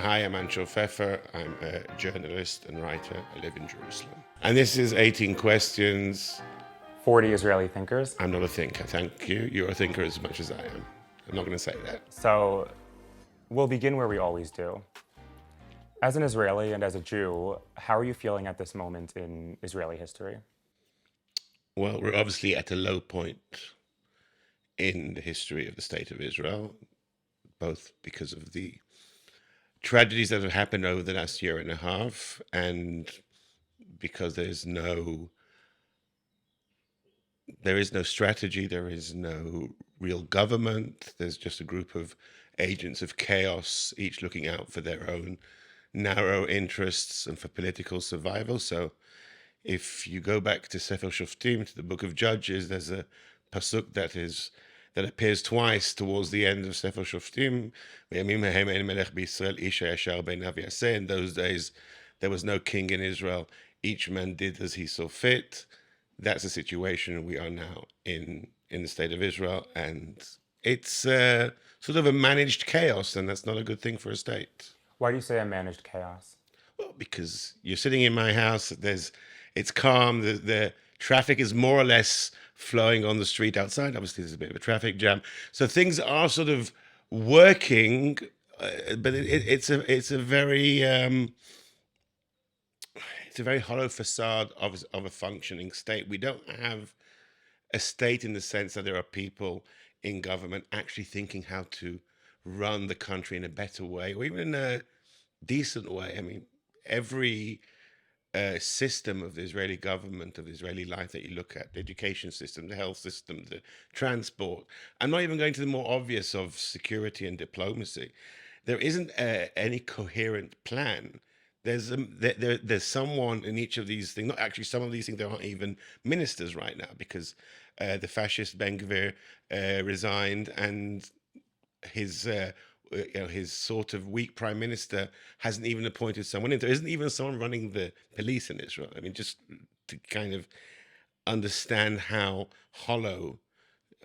Hi, I'm Anshel Pfeffer. I'm a journalist and writer. I live in Jerusalem. And this is 18 Questions. 40 Israeli thinkers. I'm not a thinker, thank you. You're a thinker as much as I am. I'm not going to say that. So we'll begin where we always do. As an Israeli and as a Jew, how are you feeling at this moment in Israeli history? Well, we're obviously at a low point in the history of the State of Israel, both because of the tragedies that have happened over the last year and a half and because there is no strategy, there is no real government. There's just a group of agents of chaos, each looking out for their own narrow interests and for political survival. So if you go back to Sefer Shoftim, to the book of Judges, there's a pasuk that appears twice towards the end of Sefer Shoftim. In those days, there was no king in Israel. Each man did as he saw fit. That's the situation we are now in the state of Israel, and it's sort of a managed chaos, and that's not a good thing for a state. Why do you say a managed chaos? Well, because you're sitting in my house, it's calm, the traffic is more or less flowing on the street outside. Obviously, there's a bit of a traffic jam. So things are sort of working, but it's a very hollow facade of a functioning state. We don't have a state in the sense that there are people in government actually thinking how to run the country in a better way, or even in a decent way. I mean, every system of the Israeli government, of the Israeli life that you look at, the education system, the health system, the transport, I'm not even going to the more obvious of security and diplomacy. There isn't any coherent plan. There's someone in each of these things. Not actually, some of these things there aren't even ministers right now because the fascist Ben Gvir resigned, and his his sort of weak prime minister hasn't even appointed someone in. There isn't even someone running the police in Israel. I mean, just to kind of understand how hollow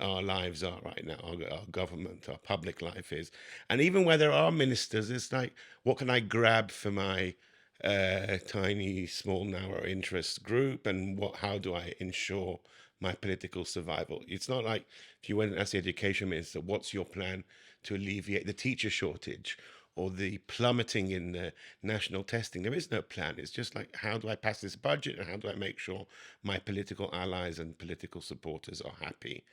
our lives are right now, our government, our public life is. And even where there are ministers, it's like, what can I grab for my tiny, small, narrow interest group, and how do I ensure my political survival? It's not like if you went and asked the education minister, what's your plan to alleviate the teacher shortage or the plummeting in the national testing? There is no plan. It's just like, how do I pass this budget, and how do I make sure my political allies and political supporters are happy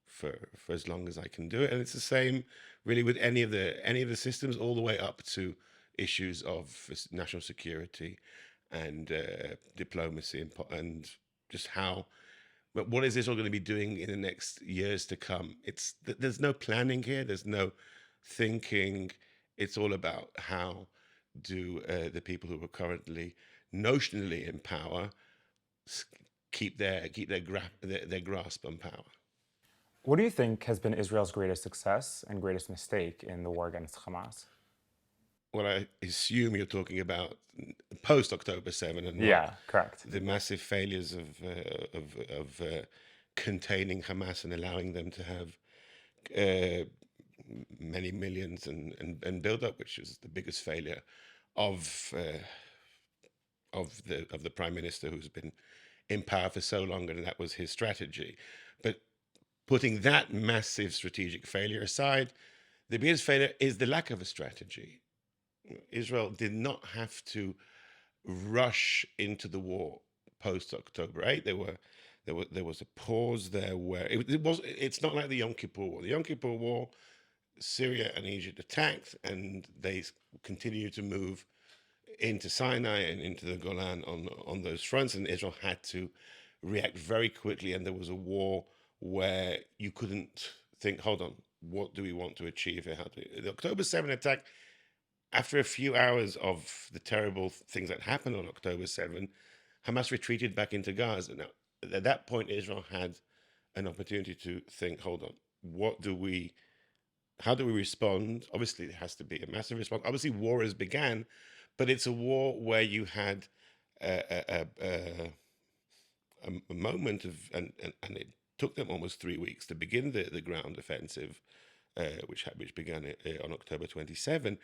for as long as I can do it? And it's the same really with any of the systems, all the way up to issues of national security and diplomacy and just how. But what is Israel going to be doing in the next years to come? There's no planning here. There's no thinking. It's all about how do the people who are currently notionally in power keep their grasp on power. What do you think has been Israel's greatest success and greatest mistake in the war against Hamas? Well, I assume you're talking about post-October 7 and Yeah, correct. the massive failures of containing Hamas and allowing them to have many millions and build up, which is the biggest failure of the prime minister, who's been in power for so long, and that was his strategy. But putting that massive strategic failure aside, the biggest failure is the lack of a strategy. Israel did not have to rush into the war post October 8. There was a pause there where it's not like the Yom Kippur War. The Yom Kippur War, Syria and Egypt attacked, and they continued to move into Sinai and into the Golan on those fronts, and Israel had to react very quickly. And there was a war where you couldn't think, hold on, what do we want to achieve here? The October 7 attack, after a few hours of the terrible things that happened on October 7, Hamas retreated back into Gaza. Now, at that point, Israel had an opportunity to think, hold on, how do we respond? Obviously, there has to be a massive response. Obviously, war has began, but it's a war where you had a moment of, and it took them almost 3 weeks to begin the ground offensive, which began on October 27.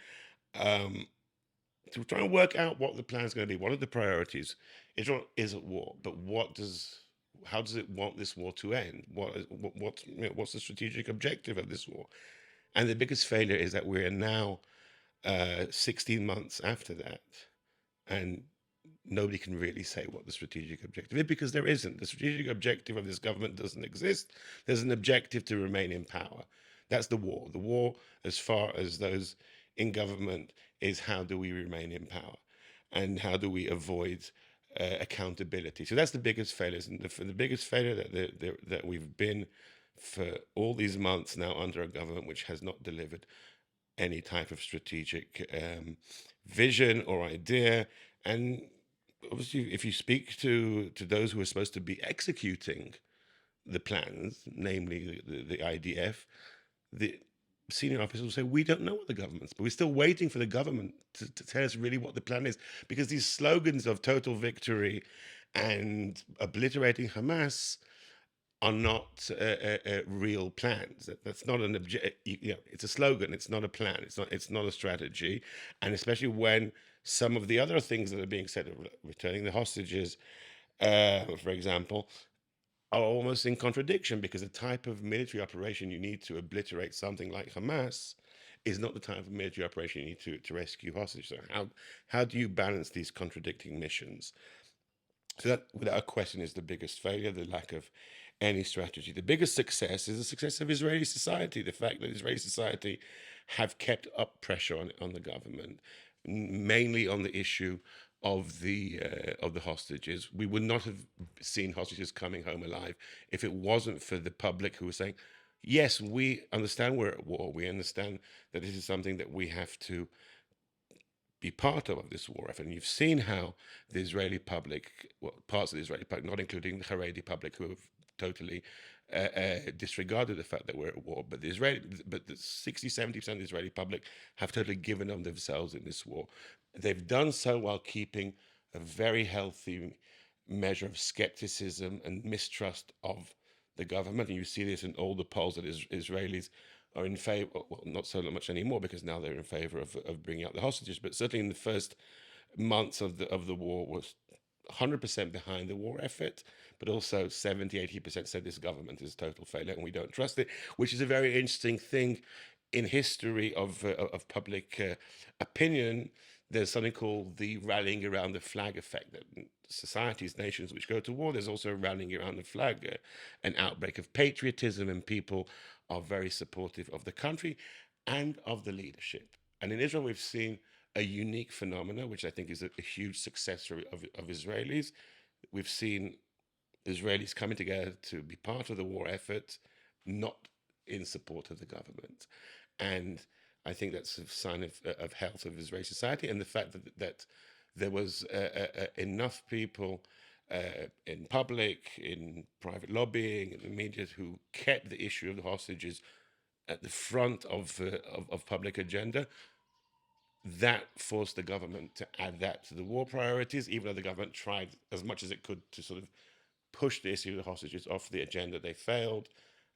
to try and work out what the plan is going to be. What are the priorities? Israel is at war, but how does it want this war to end? What's the strategic objective of this war? And the biggest failure is that we're now 16 months after that, and nobody can really say what the strategic objective is, because there isn't. The strategic objective of this government doesn't exist. There's an objective to remain in power. That's the war. The war, as far as those in government, is how do we remain in power, and how do we avoid accountability. So that's the biggest failure. And the biggest failure that we've been for all these months now under a government which has not delivered any type of strategic vision or idea. And obviously, if you speak to those who are supposed to be executing the plans, namely the IDF, the senior officers will say, we don't know what the government's, but we're still waiting for the government to tell us really what the plan is. Because these slogans of total victory and obliterating Hamas are not real plans. That's not an object. It's a slogan. It's not a plan. It's not a strategy. And especially when some of the other things that are being said, returning the hostages, for example, are almost in contradiction, because the type of military operation you need to obliterate something like Hamas is not the type of military operation you need to rescue hostages. So how do you balance these contradicting missions? So that, without a question, is the biggest failure, the lack of any strategy. The biggest success is the success of Israeli society, the fact that Israeli society have kept up pressure on the government, mainly on the issue of the hostages. We would not have seen hostages coming home alive if it wasn't for the public who were saying, yes, we understand we're at war. We understand that this is something that we have to be part of this war effort. And you've seen how the Israeli public, well, parts of the Israeli public, not including the Haredi public, who have totally disregarded the fact that we're at war, but the 60-70% of the Israeli public have totally given up themselves in this war. They've done so while keeping a very healthy measure of skepticism and mistrust of the government. And you see this in all the polls that Israelis are in favor, well, not so much anymore, because now they're in favor of bringing out the hostages, but certainly in the first months of the war was 100% behind the war effort, but also 70-80% said this government is a total failure and we don't trust it, which is a very interesting thing in history of public opinion. There's something called the rallying around the flag effect, that societies, nations which go to war, there's also rallying around the flag, an outbreak of patriotism, and people are very supportive of the country and of the leadership. And in Israel, we've seen a unique phenomena, which I think is a huge success story of Israelis. We've seen Israelis coming together to be part of the war effort, not in support of the government. And I think that's a sign of health of Israeli society, and the fact that there was enough people in public, in private lobbying, in the media, who kept the issue of the hostages at the front of public agenda. That forced the government to add that to the war priorities, even though the government tried as much as it could to sort of push the issue of the hostages off the agenda. They failed,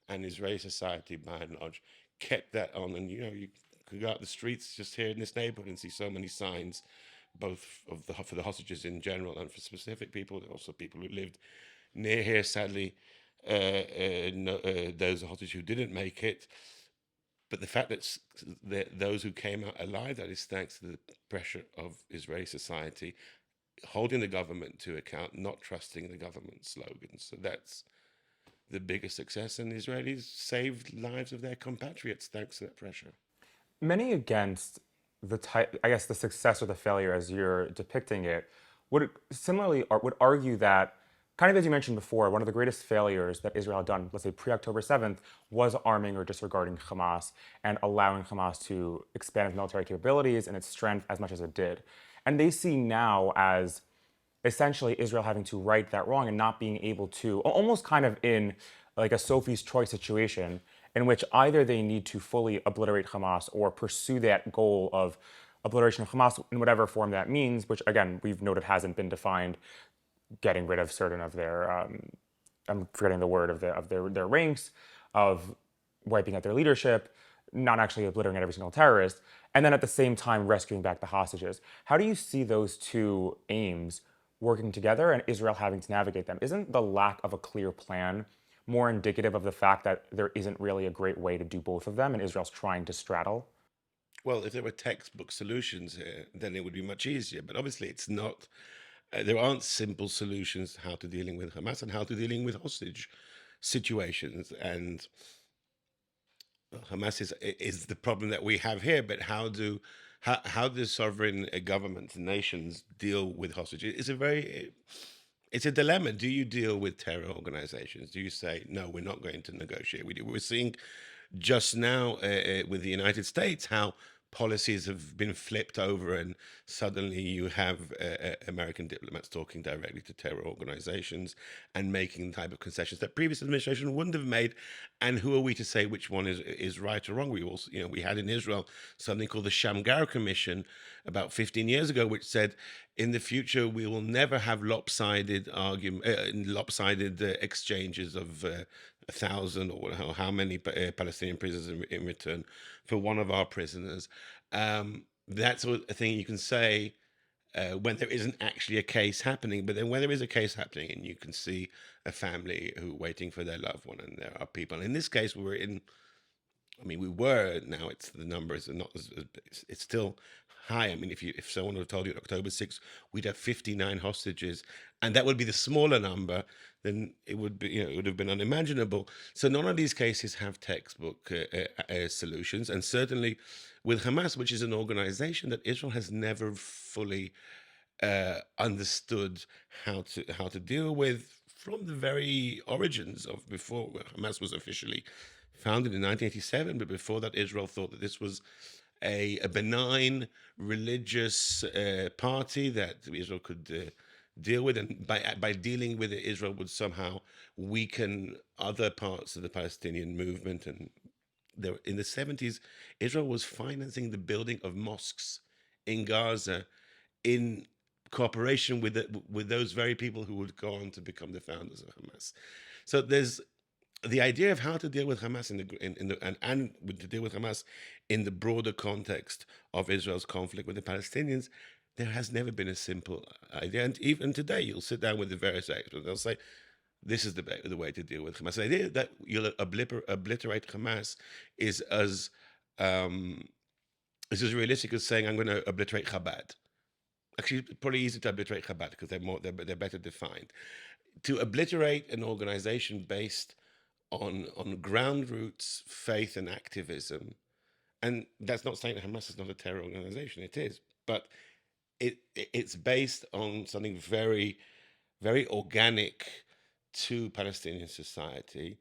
and Israeli society, by and large, kept that on. And you could go out the streets just here in this neighborhood and see so many signs, both for the hostages in general and for specific people, and also people who lived near here. Sadly, those hostages who didn't make it. But the fact that those who came out alive, that is thanks to the pressure of Israeli society, holding the government to account, not trusting the government slogans. So that's the biggest success, and the Israelis saved lives of their compatriots thanks to that pressure. Many against the success or the failure as you're depicting it would argue that, kind of as you mentioned before, one of the greatest failures that Israel had done, let's say pre-October 7th, was arming or disregarding Hamas and allowing Hamas to expand its military capabilities and its strength as much as it did. And they see now as essentially Israel having to right that wrong and not being able to, almost kind of in like a Sophie's choice situation, in which either they need to fully obliterate Hamas or pursue that goal of obliteration of Hamas in whatever form that means, which again, we've noted hasn't been defined, getting rid of certain of their, I'm forgetting the word, of their ranks, of wiping out their leadership, not actually obliterating every single terrorist, and then at the same time rescuing back the hostages. How do you see those two aims working together and Israel having to navigate them? Isn't the lack of a clear plan more indicative of the fact that there isn't really a great way to do both of them and Israel's trying to straddle? Well, if there were textbook solutions here, then it would be much easier. But obviously, it's not. There aren't simple solutions to how to dealing with Hamas and how to dealing with hostage situations. And Hamas is the problem that we have here. But how do sovereign governments, nations deal with hostages? It's a dilemma. Do you deal with terror organizations? Do you say no? We're not going to negotiate with you. We're seeing just now with the United States how policies have been flipped over, and suddenly you have American diplomats talking directly to terror organizations and making the type of concessions that previous administration wouldn't have made. And who are we to say which one is right or wrong? We also, we had in Israel something called the Shamgar Commission about 15 years ago, which said in the future we will never have lopsided exchanges of 1,000 or how many Palestinian prisoners in return for one of our prisoners. That's a thing you can say when there isn't actually a case happening. But then when there is a case happening and you can see a family who are waiting for their loved one, and there are people. In this case, we were, now it's the numbers are not it's still high. I mean, if someone had told you on October 6th we'd have 59 hostages, and that would be the smaller number, then it would be, it would have been unimaginable. So none of these cases have textbook solutions, and certainly with Hamas, which is an organization that Israel has never fully understood how to deal with from the very origins of before Hamas was officially founded in 1987. But before that, Israel thought that this was a benign religious party that Israel could deal with, and by dealing with it, Israel would somehow weaken other parts of the Palestinian movement. And there, in the 70s, Israel was financing the building of mosques in Gaza in cooperation with those very people who would go on to become the founders of Hamas. So there's the idea of how to deal with Hamas to deal with Hamas in the broader context of Israel's conflict with the Palestinians. There has never been a simple idea, and even today, you'll sit down with the various experts. They'll say, "This is the way to deal with Hamas." The idea that you'll obliterate Hamas is as realistic as saying, "I'm going to obliterate Chabad." Actually, it's probably easier to obliterate Chabad because they're better defined. To obliterate an organization based on ground roots, faith, and activism, and that's not saying that Hamas is not a terror organization. It is, but it's based on something very, very organic to Palestinian society.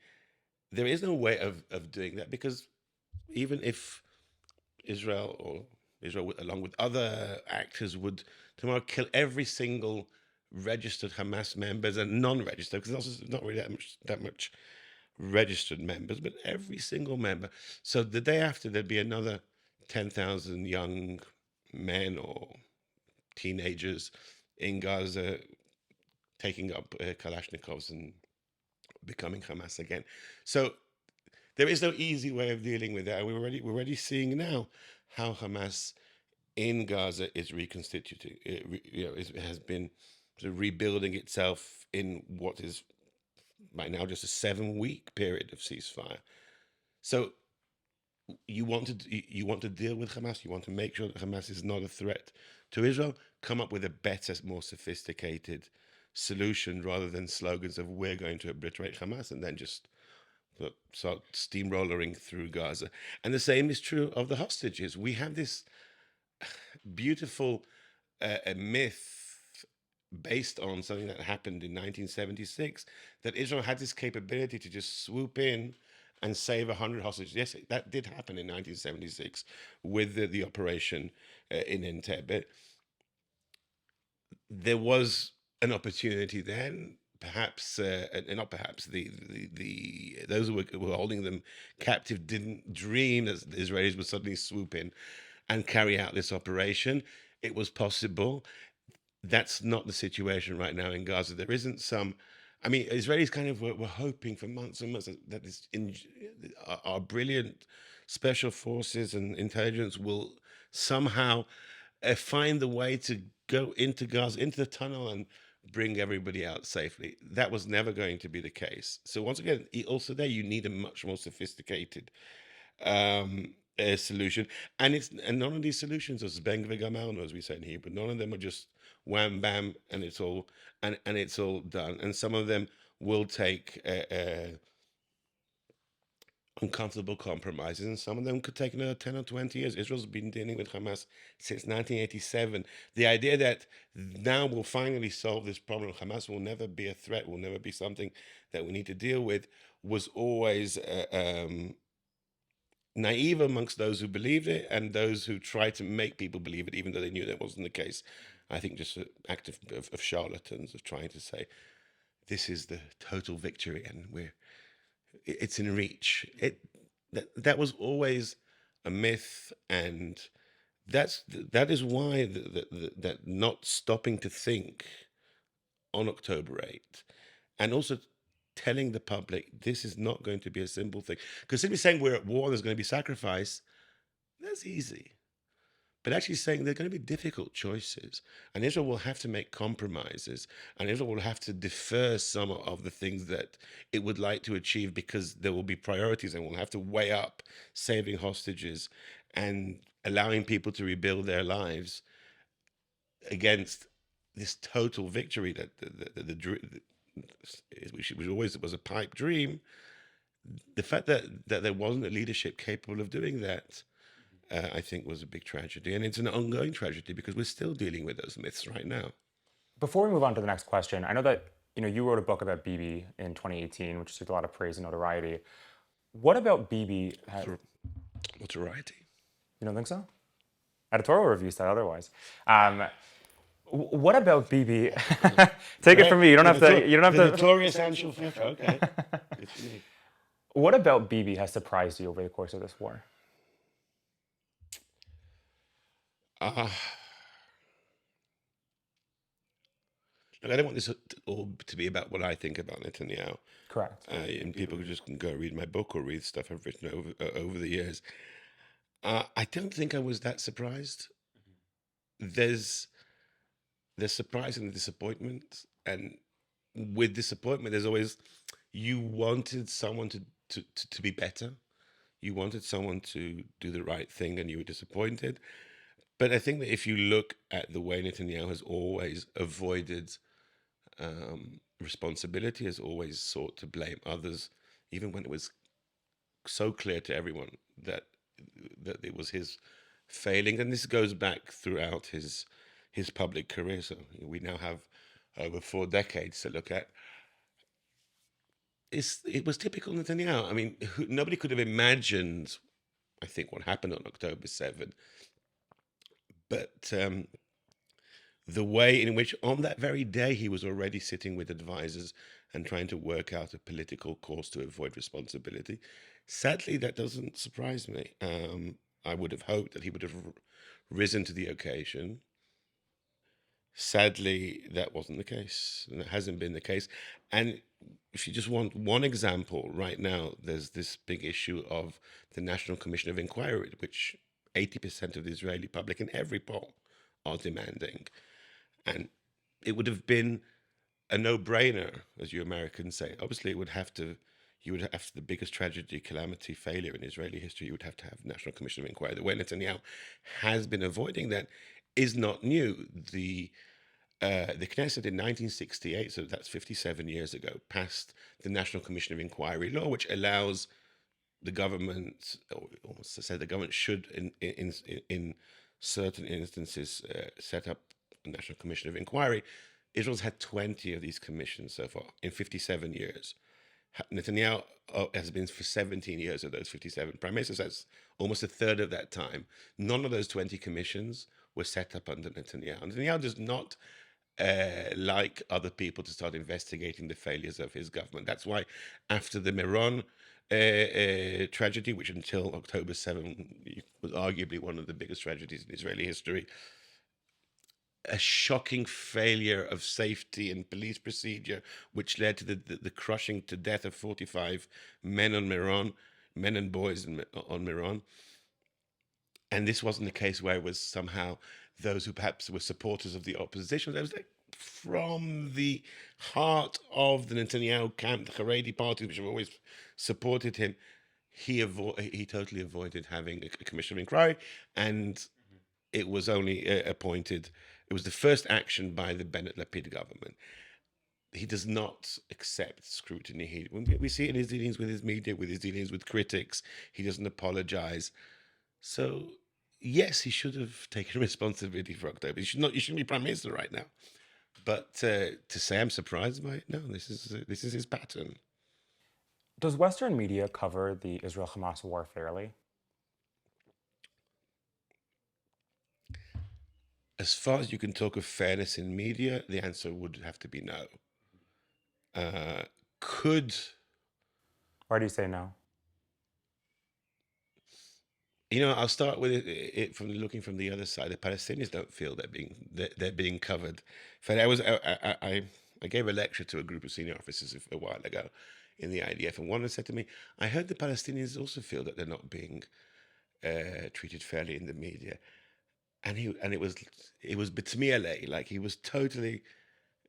There is no way of doing that, because even if Israel along with other actors would tomorrow kill every single registered Hamas members and non-registered, because there's not really that much registered members, but every single member. So the day after, there'd be another 10,000 young men or teenagers in Gaza taking up Kalashnikovs and becoming Hamas again. So there is no easy way of dealing with that. And we're already seeing now how Hamas in Gaza is reconstituting. It has been sort of rebuilding itself in what is by now just a 7-week period of ceasefire. So you want to deal with Hamas. You want to make sure that Hamas is not a threat to Israel. Come up with a better, more sophisticated solution, rather than slogans of "we're going to obliterate Hamas" and then just start steamrollering through Gaza. And the same is true of the hostages. We have this beautiful myth based on something that happened in 1976, that Israel had this capability to just swoop in and save 100 hostages. Yes, that did happen in 1976 with the operation in Entebbe. There was an opportunity then, perhaps, not perhaps, those who were holding them captive didn't dream that the Israelis would suddenly swoop in and carry out this operation. It was possible. That's not the situation right now in Gaza. There isn't some. I mean, Israelis kind of were hoping for months and months that our brilliant special forces and intelligence will somehow find the way to go into Gaza, into the tunnel, and bring everybody out safely. That was never going to be the case. So once again, also there you need a much more sophisticated solution, and none of these solutions are zbeng v'gamarnu, as we say in Hebrew. None of them are just wham bam and it's all done. And some of them will take uncomfortable compromises, and some of them could take another 10 or 20 years. Israel's been dealing with Hamas since 1987. The idea that now we'll finally solve this problem, Hamas will never be a threat, will never be something that we need to deal with, was always naive amongst those who believed it and those who tried to make people believe it, even though they knew that wasn't the case. I think just an act of charlatans of trying to say, this is the total victory and it's in reach. That was always a myth, and that is why that not stopping to think on October 8th, and also telling the public this is not going to be a simple thing. Because simply saying we're at war, there's going to be sacrifice, that's easy. But actually saying there are going to be difficult choices, and Israel will have to make compromises, and Israel will have to defer some of the things that it would like to achieve because there will be priorities, and we'll have to weigh up saving hostages and allowing people to rebuild their lives against this total victory which always was a pipe dream. The fact that there wasn't a leadership capable of doing that, I think, was a big tragedy, and it's an ongoing tragedy because we're still dealing with those myths right now. Before we move on to the next question, I know that you wrote a book about Bibi in 2018, which received a lot of praise and notoriety. What about Bibi? Notoriety? You don't think so? Editorial review said otherwise. What about Bibi? Take it from me. You don't have to. You don't have the to. Notorious Anshel Pfeffer. Okay. It's me. What about Bibi has surprised you over the course of this war? Look, I don't want this all to be about what I think about Netanyahu. Correct. And people could just go read my book or read stuff I've written over the years. I don't think I was that surprised. There's surprise and disappointment, and with disappointment, there's always, you wanted someone to be better. You wanted someone to do the right thing, and you were disappointed. But I think that if you look at the way Netanyahu has always avoided responsibility, has always sought to blame others, even when it was so clear to everyone that it was his failing. And this goes back throughout his public career. So we now have over 4 decades to look at. It was typical Netanyahu. I mean, nobody could have imagined, I think, what happened on October 7th. But the way in which on that very day he was already sitting with advisors and trying to work out a political course to avoid responsibility, sadly, that doesn't surprise me. I would have hoped that he would have risen to the occasion. Sadly, that wasn't the case, and it hasn't been the case. And if you just want one example, right now, there's this big issue of the National Commission of Inquiry, which 80% of the Israeli public in every poll are demanding. And it would have been a no-brainer, as you Americans say. Obviously, you would have to, the biggest tragedy, calamity, failure in Israeli history, you would have to have National Commission of Inquiry. The way Netanyahu has been avoiding that is not new. The Knesset in 1968, so that's 57 years ago, passed the National Commission of Inquiry law, which allows the government, or almost to say the government should, in certain instances, set up a National Commission of Inquiry. Israel's had 20 of these commissions so far in 57 years. Netanyahu has been for 17 years of those 57. Prime Minister says almost a third of that time. None of those 20 commissions were set up under Netanyahu. Netanyahu does not like other people to start investigating the failures of his government. That's why after the Meron tragedy, which until October 7 was arguably one of the biggest tragedies in Israeli history, a shocking failure of safety and police procedure, which led to the crushing to death of 45 men on Meron. men and boys on Miron. And this wasn't the case where it was somehow those who perhaps were supporters of the opposition. It was like from the heart of the Netanyahu camp, the Haredi party, which have always supported him. He totally avoided having a commission of inquiry, and it was only appointed. It was the first action by the Bennett Lapid government. He does not accept scrutiny. We see it in his dealings with his media, with his dealings with critics. He doesn't apologize. So yes, he should have taken responsibility for October. You shouldn't be prime minister right now. But to say I'm surprised by it, no, this is his pattern. Does Western media cover the Israel-Hamas war fairly? As far as you can talk of fairness in media, the answer would have to be no. Could Why do you say no? I'll start with it from looking from the other side. The Palestinians don't feel they're being covered. In fact, I gave a lecture to a group of senior officers a while ago in the IDF, and one said to me, "I heard the Palestinians also feel that they're not being treated fairly in the media," and it was bitmiele, like he was totally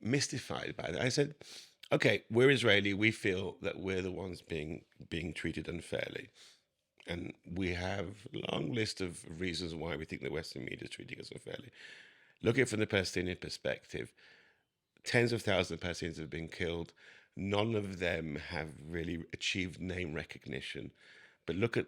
mystified by that. I said, "Okay, we're Israeli. We feel that we're the ones being treated unfairly." And we have a long list of reasons why we think the Western media is treating us unfairly. Look at it from the Palestinian perspective. Tens of thousands of Palestinians have been killed. None of them have really achieved name recognition. But look at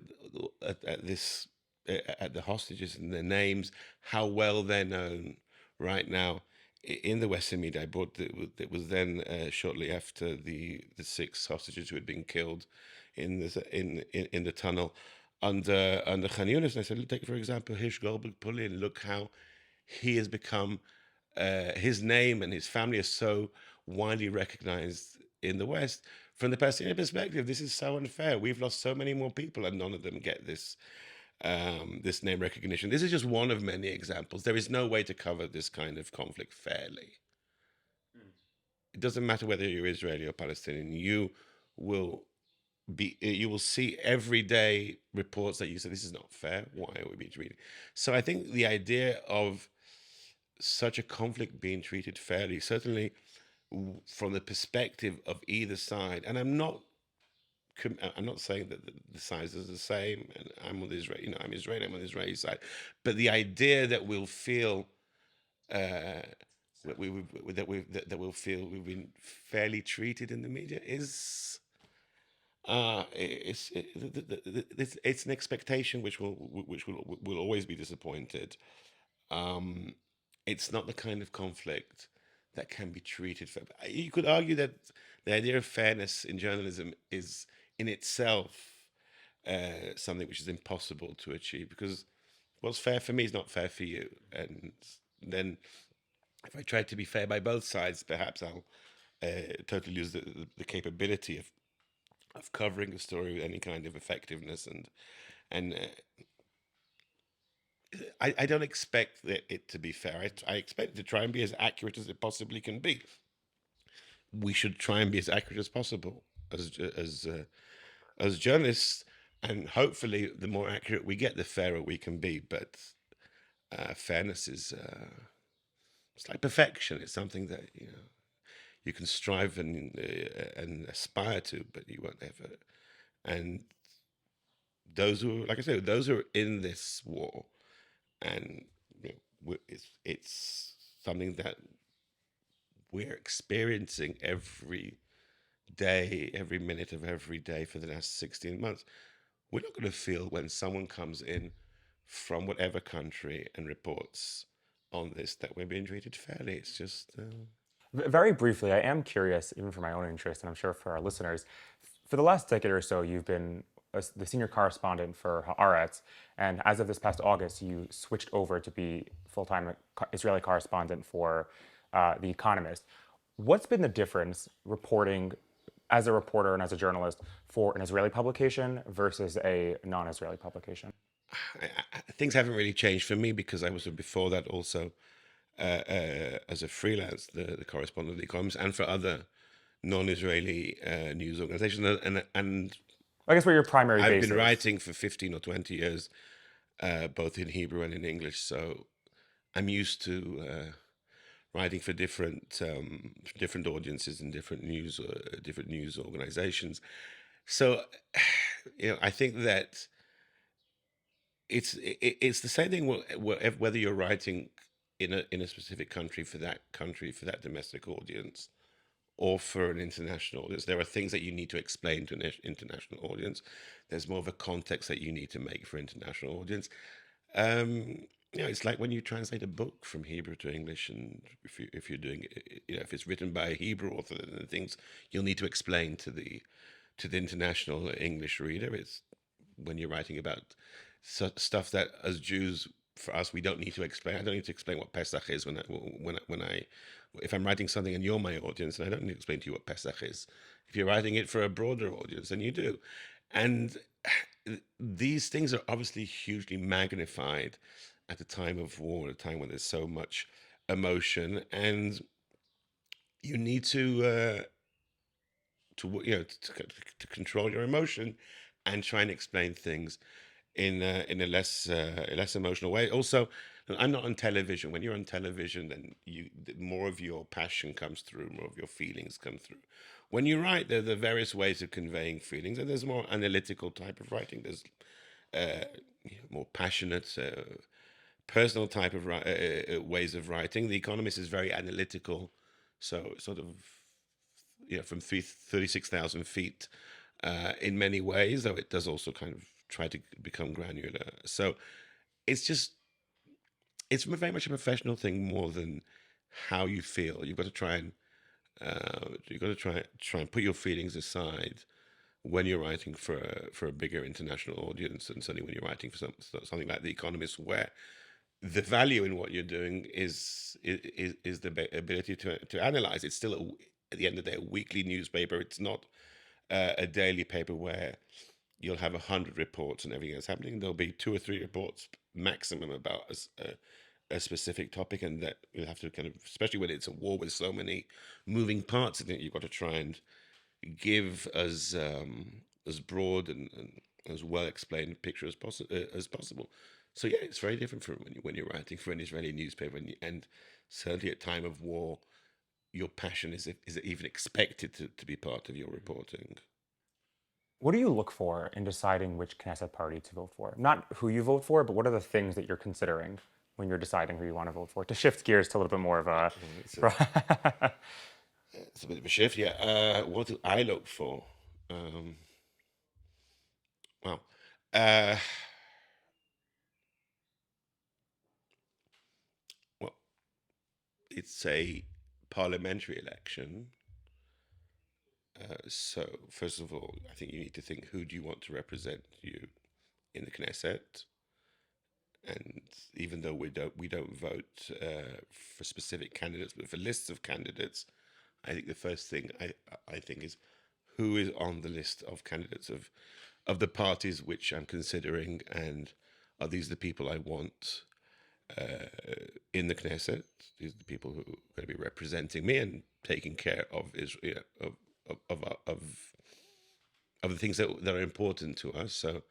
this, at the hostages and their names, how well they're known right now. In the Western media, I brought it was then shortly after the 6 hostages who had been killed in the tunnel under Khan Yunis. And I said, take for example Hirsch Goldberg Pullin. Look how he has become, his name and his family are so widely recognized in the West. From the Palestinian perspective, this is so unfair. We've lost so many more people, and none of them get this name recognition. This is just one of many examples. There is no way to cover this kind of conflict fairly. It doesn't matter whether you're Israeli or Palestinian. You will see every day reports that you say, this is not fair. Why are we being treated? So I think the idea of such a conflict being treated fairly, certainly from the perspective of either side, and I'm not saying that the sides are the same, and I'm on the Israeli, I'm Israeli, I'm on the Israeli side, but the idea that we'll feel that we'll feel we've been fairly treated in the media is it's an expectation which will always be disappointed. It's not the kind of conflict that can be treated fair. You could argue that the idea of fairness in journalism is in itself something which is impossible to achieve, because what's fair for me is not fair for you. And then if I try to be fair by both sides, perhaps I'll totally lose the capability of covering a story with any kind of effectiveness. And I don't expect it to be fair. I expect it to try and be as accurate as it possibly can be. We should try and be as accurate as possible as journalists, and hopefully the more accurate we get, the fairer we can be. But fairness is it's like perfection. It's something that you can strive and aspire to, but you won't ever. And those who, like I said, those who are in this war, and it's something that we're experiencing every day, every minute of every day for the last 16 months. We're not going to feel when someone comes in from whatever country and reports on this that we're being treated fairly. It's just... Very briefly, I am curious, even for my own interest, and I'm sure for our listeners, for the last decade or so, you've been the senior correspondent for Haaretz, and as of this past August, you switched over to be full-time Israeli correspondent for The Economist. What's been the difference reporting as a reporter and as a journalist for an Israeli publication versus a non-Israeli publication? Things haven't really changed for me, because I was before that also as a freelance, the correspondent of The Economist, and for other non-Israeli news organizations. And I guess what your primary I've base been is. writing for 15 or 20 years, both in Hebrew and in English, so I'm used to writing for different audiences and different news organizations. So, I think that it's the same thing whether you're writing in a specific country for that domestic audience or for an international audience. There are things that you need to explain to an international audience. There's more of a context that you need to make for international audience. It's like when you translate a book from Hebrew to English, and if you're doing it, if it's written by a Hebrew author, then the things you'll need to explain to the international English reader. It's when you're writing about stuff that as Jews, for us, we don't need to explain. I don't need to explain what Pesach is if I'm writing something and you're my audience, and I don't need to explain to you what Pesach is. If you're writing it for a broader audience, then you do. And these things are obviously hugely magnified at a time of war, at a time when there's so much emotion, and you need to control your emotion and try and explain things in a less emotional way. Also, I'm not on television. When you're on television, then more of your passion comes through, more of your feelings come through. When you write, there are various ways of conveying feelings, and there's more analytical type of writing. There's more passionate, personal type of ways of writing. The Economist is very analytical, so sort of from 36,000 feet in many ways, though it does also kind of try to become granular. So it's very much a professional thing more than how you feel. You've got to try and put your feelings aside when you're writing for a bigger international audience, and certainly when you're writing for something like The Economist, where the value in what you're doing is the ability to analyze. It's still at the end of the day a weekly newspaper. It's not a daily paper where you'll have 100 reports and everything that's happening. There'll be 2 or 3 reports maximum about a specific topic, and that you'll have to kind of, especially when it's a war with so many moving parts, I think you've got to try and give as broad and as well explained a picture as possible. So yeah, it's very different from when you're writing for an Israeli newspaper, and certainly at time of war, your passion is even expected to be part of your reporting. What do you look for in deciding which Knesset party to vote for? Not who you vote for, but what are the things that you're considering when you're deciding who you want to vote for? To shift gears to a little bit more of a. It's a bit of a shift, yeah. What do I look for? Well, uh, well, it's a parliamentary election. So first of all, I think you need to think, who do you want to represent you in the Knesset? And even though we don't vote for specific candidates, but for lists of candidates, I think the first thing I think is, who is on the list of candidates of the parties which I'm considering, and are these the people I want in the Knesset? These are the people who are going to be representing me and taking care of Israel, of the things that are important to us. So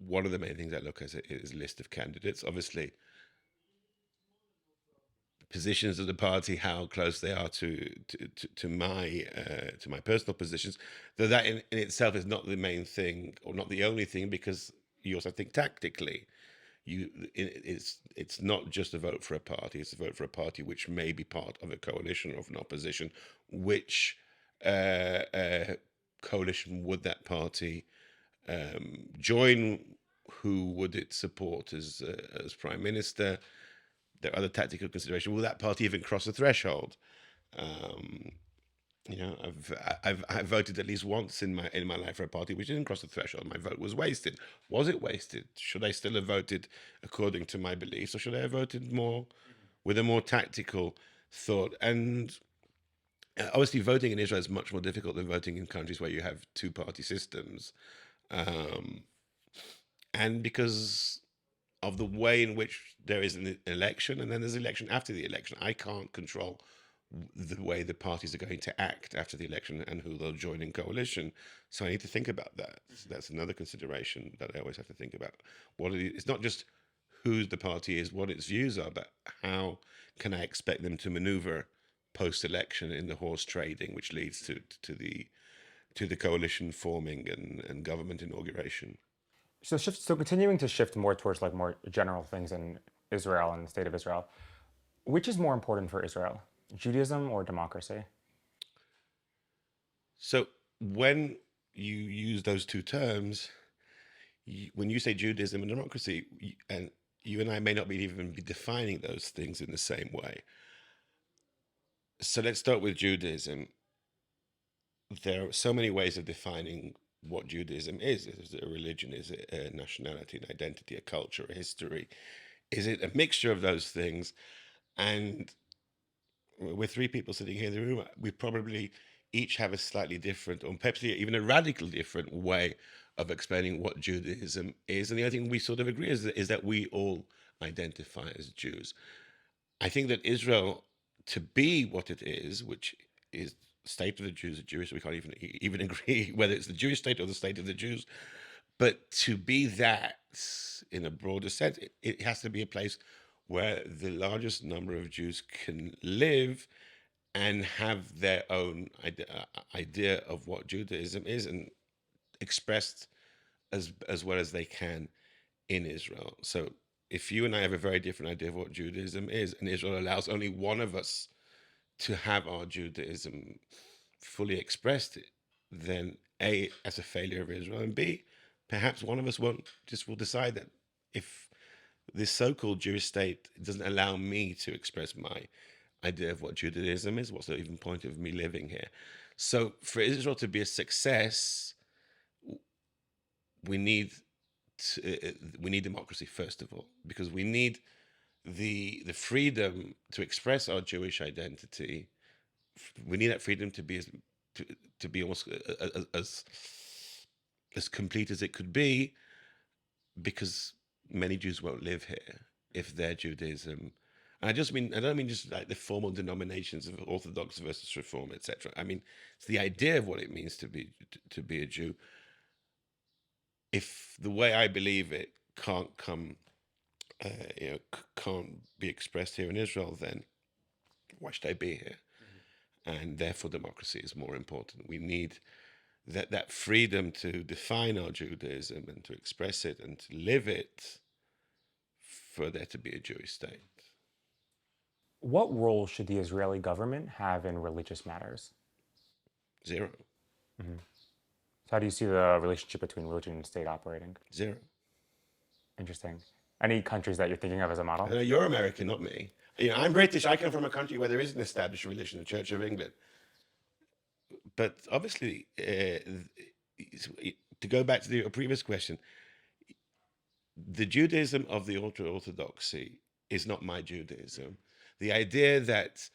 one of the main things I look at is a list of candidates. Obviously, positions of the party, how close they are to my personal positions. Though that in itself is not the main thing, or not the only thing, because you also think tactically. It's not just a vote for a party; it's a vote for a party which may be part of a coalition or of an opposition. Which coalition would that party join? Who would it support as prime minister? There are other tactical considerations. Will that party even cross the threshold? I've voted at least once in my life for a party which didn't cross the threshold. My vote was wasted. Was it wasted? Should I still have voted according to my beliefs, or should I have voted more with a more tactical thought? And obviously, voting in Israel is much more difficult than voting in countries where you have two-party systems, and because of the way in which there is an election, and then there's an election after the election. I can't control the way the parties are going to act after the election and who they'll join in coalition. So I need to think about that. So that's another consideration that I always have to think about. It's not just who the party is, what its views are, but how can I expect them to maneuver post-election in the horse trading, which leads to the coalition forming and government inauguration. So continuing to shift more towards like more general things in Israel and the state of Israel, which is more important for Israel, Judaism or democracy? So when you use those two terms, when you say Judaism and democracy, and you and I may not even be defining those things in the same way. So let's start with Judaism. There are so many ways of defining what Judaism is. Is it a religion? Is it a nationality, an identity, a culture, a history? Is it a mixture of those things? And with three people sitting here in the room, we probably each have a slightly different, or perhaps even a radical different way of explaining what Judaism is. And the other thing we sort of agree is that we all identify as Jews. I think that Israel, to be what it is, which is state of the Jews, Jewish, we can't even agree whether it's the Jewish state or the state of the Jews, but to be that in a broader sense, it has to be a place where the largest number of Jews can live and have their own idea of what Judaism is and expressed as well as they can in Israel. So if you and I have a very different idea of what Judaism is, and Israel allows only one of us to have our Judaism fully expressed, then A, as a failure of Israel, and B, perhaps one of us will decide that if this so-called Jewish state doesn't allow me to express my idea of what Judaism is, what's the even point of me living here? So for Israel to be a success, we need democracy first of all, because we need the freedom to express our Jewish identity. We need that freedom to be almost as complete as it could be, because many Jews won't live here if their Judaism. And I don't mean just like the formal denominations of Orthodox versus Reform, etc. I mean, it's the idea of what it means to be a Jew. If the way I believe it can't can't be expressed here in Israel, then why should I be here? And therefore, democracy is more important. We need that freedom to define our Judaism and to express it and to live it for there to be a Jewish state. What role should the Israeli government have in religious matters? Zero. So how do you see the relationship between religion and state operating? Zero. Interesting. Any countries that you're thinking of as a model? You're American, not me. I'm British. I come from a country where there is an established religion, the Church of England. But obviously, to go back to the previous question, the Judaism of the ultra-Orthodoxy is not my Judaism. The idea that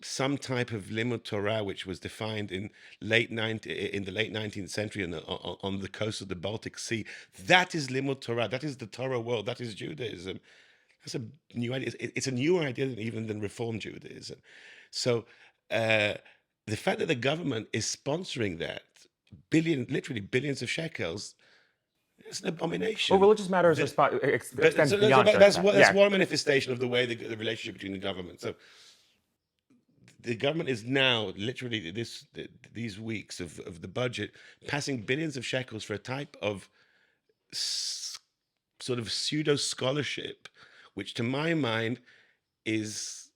some type of limud Torah, which was defined in the late 19th century on the coast of the Baltic Sea, that is limud Torah. That is the Torah world. That is Judaism. That's a new idea. It's a newer idea than Reform Judaism. So the fact that the government is sponsoring that, literally billions of shekels, it's an abomination. Well, religious matters extends beyond that's one manifestation of the way the relationship between the government. So the government is now literally these weeks of the budget passing billions of shekels for a type of sort of pseudo scholarship, which to my mind is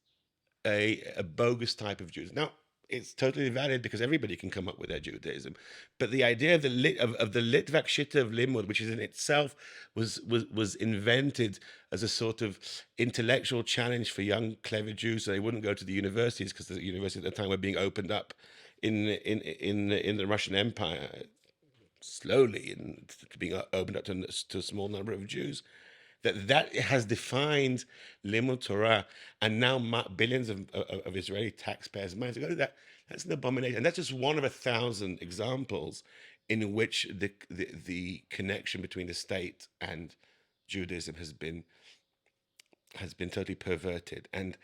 a bogus type of Judaism. Now, it's totally valid because everybody can come up with their Judaism, but the idea of the Litvak Shitta of Limud, which is in itself was invented as a sort of intellectual challenge for young clever Jews, so they wouldn't go to the universities because the universities at the time were being opened up in the Russian Empire slowly and being opened up to a small number of Jews. That has defined limud Torah, and now billions of Israeli taxpayers' money to go to that. That's an abomination, and that's just one of 1,000 examples in which the connection between the state and Judaism has been totally perverted. And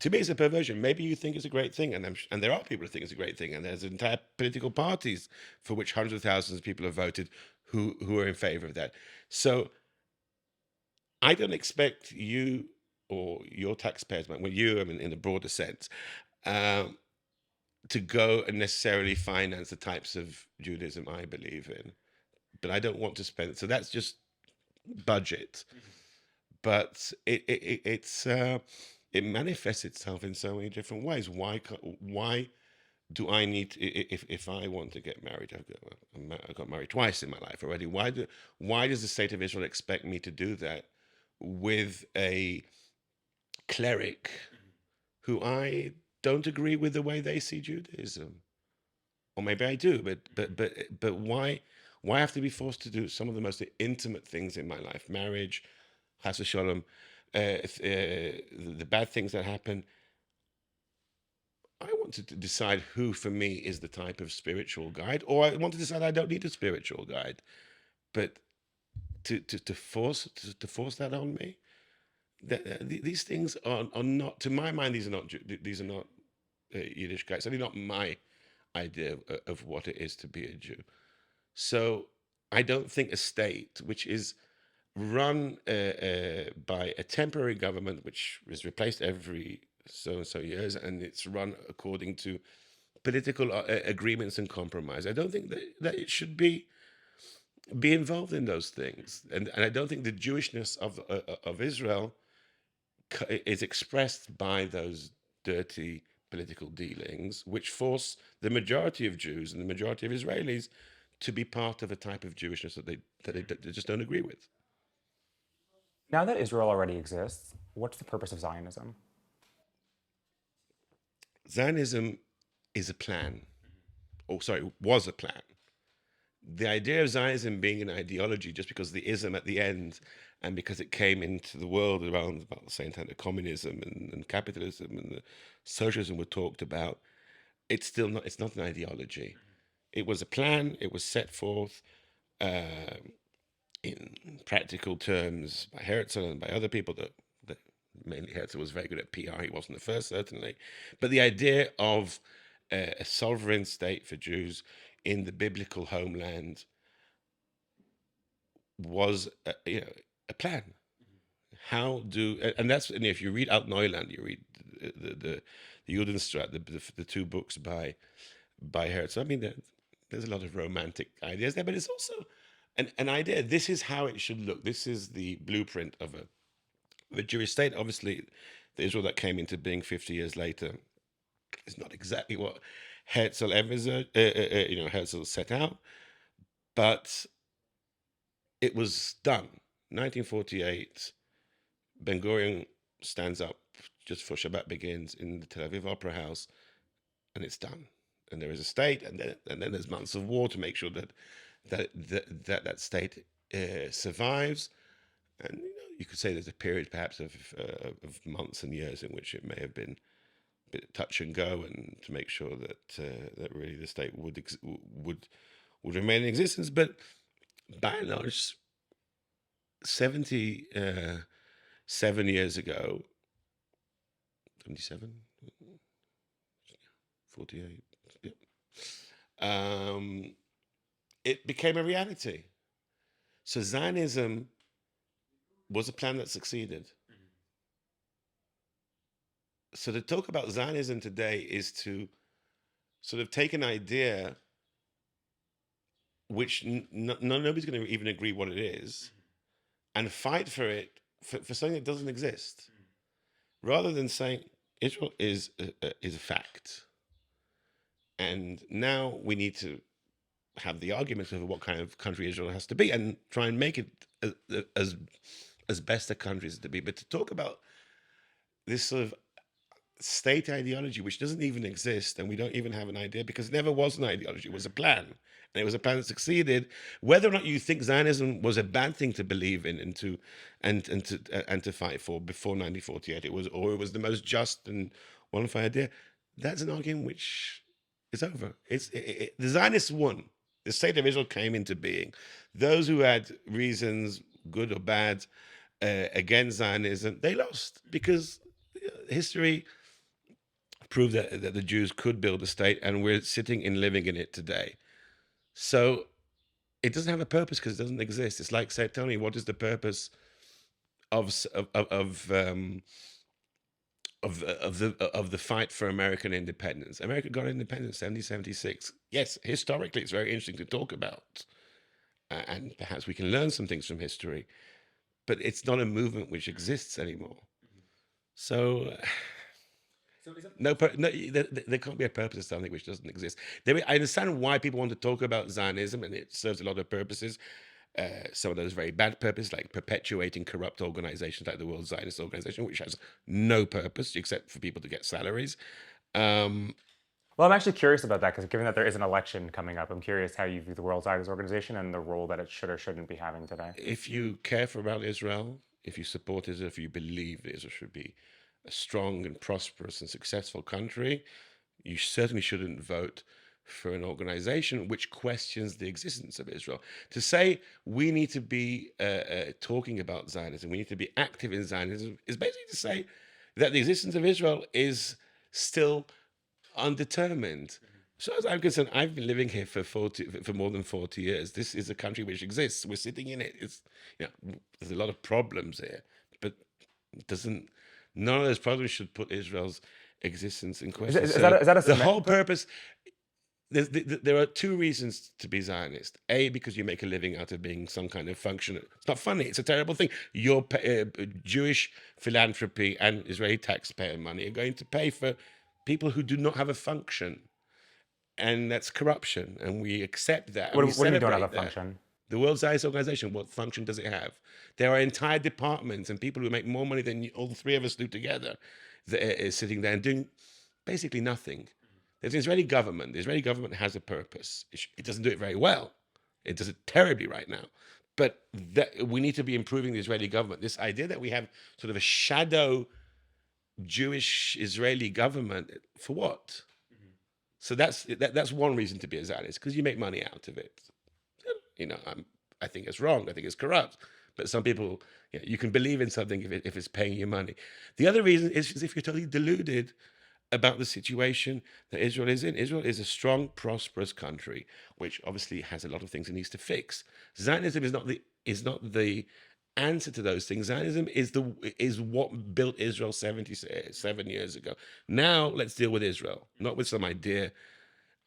to me, it's a perversion. Maybe you think it's a great thing, and there are people who think it's a great thing, and there's entire political parties for which hundreds of thousands of people have voted who are in favor of that. So I don't expect you or your taxpayers, well, you, I mean, in a broader sense, um, to go and necessarily finance the types of Judaism I believe in. But I don't want to spend. So that's just budget. But it manifests itself in so many different ways. Why do I need to, if I want to get married? I got married twice in my life already. Why does the state of Israel expect me to do that with a cleric who I don't agree with the way they see Judaism? Or maybe I do, but why have to be forced to do some of the most intimate things in my life? Marriage, chas v'sholom, the bad things that happen. I want to decide who, for me, is the type of spiritual guide, or I want to decide I don't need a spiritual guide. But to force that on me, these things are not, to my mind, these are not Yiddish guides. Certainly not my idea of what it is to be a Jew. So I don't think a state which is run by a temporary government, which is replaced every so and so years, and it's run according to political agreements and compromise. I don't think that it should be involved in those things, and I don't think the Jewishness of Israel is expressed by those dirty political dealings, which force the majority of Jews and the majority of Israelis to be part of a type of Jewishness that they just don't agree with. Now that Israel already exists, what's the purpose of Zionism? Zionism is a plan, or sorry, was a plan. The idea of Zionism being an ideology just because the ism at the end, and because it came into the world around about the same time that communism and capitalism and the socialism were talked about, it's not an ideology. It was a plan. It was set forth in practical terms by Haaretz and by other people that mainly Haaretz was very good at PR. He wasn't the first, certainly. But the idea of a sovereign state for Jews in the biblical homeland was, a plan. How do, and that's, and if you read Alt Neuland, you read the Judenstraat, the two books by Haaretz. I mean, there's a lot of romantic ideas there, but it's also an idea. This is how it should look. This is the blueprint of a Jewish state. Obviously, the Israel that came into being 50 years later is not exactly what Herzl Herzl set out, but it was done. 1948, Ben Gurion stands up just before Shabbat begins in the Tel Aviv Opera House, and it's done. And there is a state, and then there's months of war to make sure that state survives. And you could say there's a period perhaps of months and years in which it may have been a bit touch and go, and to make sure that really the state would remain in existence. But by and large, 77 years ago, 77, 48, yeah. It became a reality. So Zionism was a plan that succeeded. So to talk about Zionism today is to sort of take an idea which nobody's going to even agree what it is, and fight for it for something that doesn't exist, rather than saying Israel is a fact, and now we need to have the argument over what kind of country Israel has to be, and try and make it as best a country as to be. But to talk about this sort of state ideology, which doesn't even exist, and we don't even have an idea, because it never was an ideology, it was a plan. And it was a plan that succeeded. Whether or not you think Zionism was a bad thing to believe in and to fight for before 1948, it was the most just and wonderful idea, that's an argument which is over. The Zionists won. The state of Israel came into being. Those who had reasons, good or bad, against Zionism, they lost, because history prove that the Jews could build a state, and we're sitting and living in it today. So it doesn't have a purpose because it doesn't exist. It's like, say, tell me, what is the purpose of s- of the fight for American independence? America got independence in 1776. Yes, historically, it's very interesting to talk about, and perhaps we can learn some things from history. But it's not a movement which exists anymore. So no, there can't be a purpose to something which doesn't exist. I understand why people want to talk about Zionism, and it serves a lot of purposes. Some of those very bad purposes, like perpetuating corrupt organizations like the World Zionist Organization, which has no purpose except for people to get salaries. Um, Well, I'm actually curious about that because given that there is an election coming up, I'm curious how you view the World Zionist Organization and the role that it should or shouldn't be having today. if you care about Israel, if you support Israel, if you believe that Israel should be a strong and prosperous and successful country, you certainly shouldn't vote for an organization which questions the existence of Israel. To say we need to be talking about Zionism, we need to be active in Zionism, is basically to say that the existence of Israel is still undetermined. So as I'm concerned, I've been living here for more than 40 years. This is a country which exists. We're sitting in it. There's a lot of problems here, but it doesn't. None of those problems should put Israel's existence in question. Is that a The whole purpose. There are two reasons to be Zionist. A, because you make a living out of being some kind of function. It's not funny. It's a terrible thing. Your Jewish philanthropy and Israeli taxpayer money are going to pay for people who do not have a function, and that's corruption. And we accept that. What we do you mean you don't have a celebrate that. function? The World Zionist Organization, what function does it have? There are entire departments and people who make more money than all three of us do together that are sitting there and doing basically nothing. There's the Israeli government. The Israeli government has a purpose. It doesn't do it very well. It does it terribly right now. But we need to be improving the Israeli government. This idea that we have sort of a shadow Jewish Israeli government, for what? So that's one reason to be a Zionist, because you make money out of it. I think it's wrong. I think it's corrupt. But some people, you can believe in something if it's paying you money. The other reason is if you're totally deluded about the situation that Israel is in. Israel is a strong, prosperous country, which obviously has a lot of things it needs to fix. Zionism is not the answer to those things. Zionism is what built Israel 77 years ago. Now let's deal with Israel, not with some idea.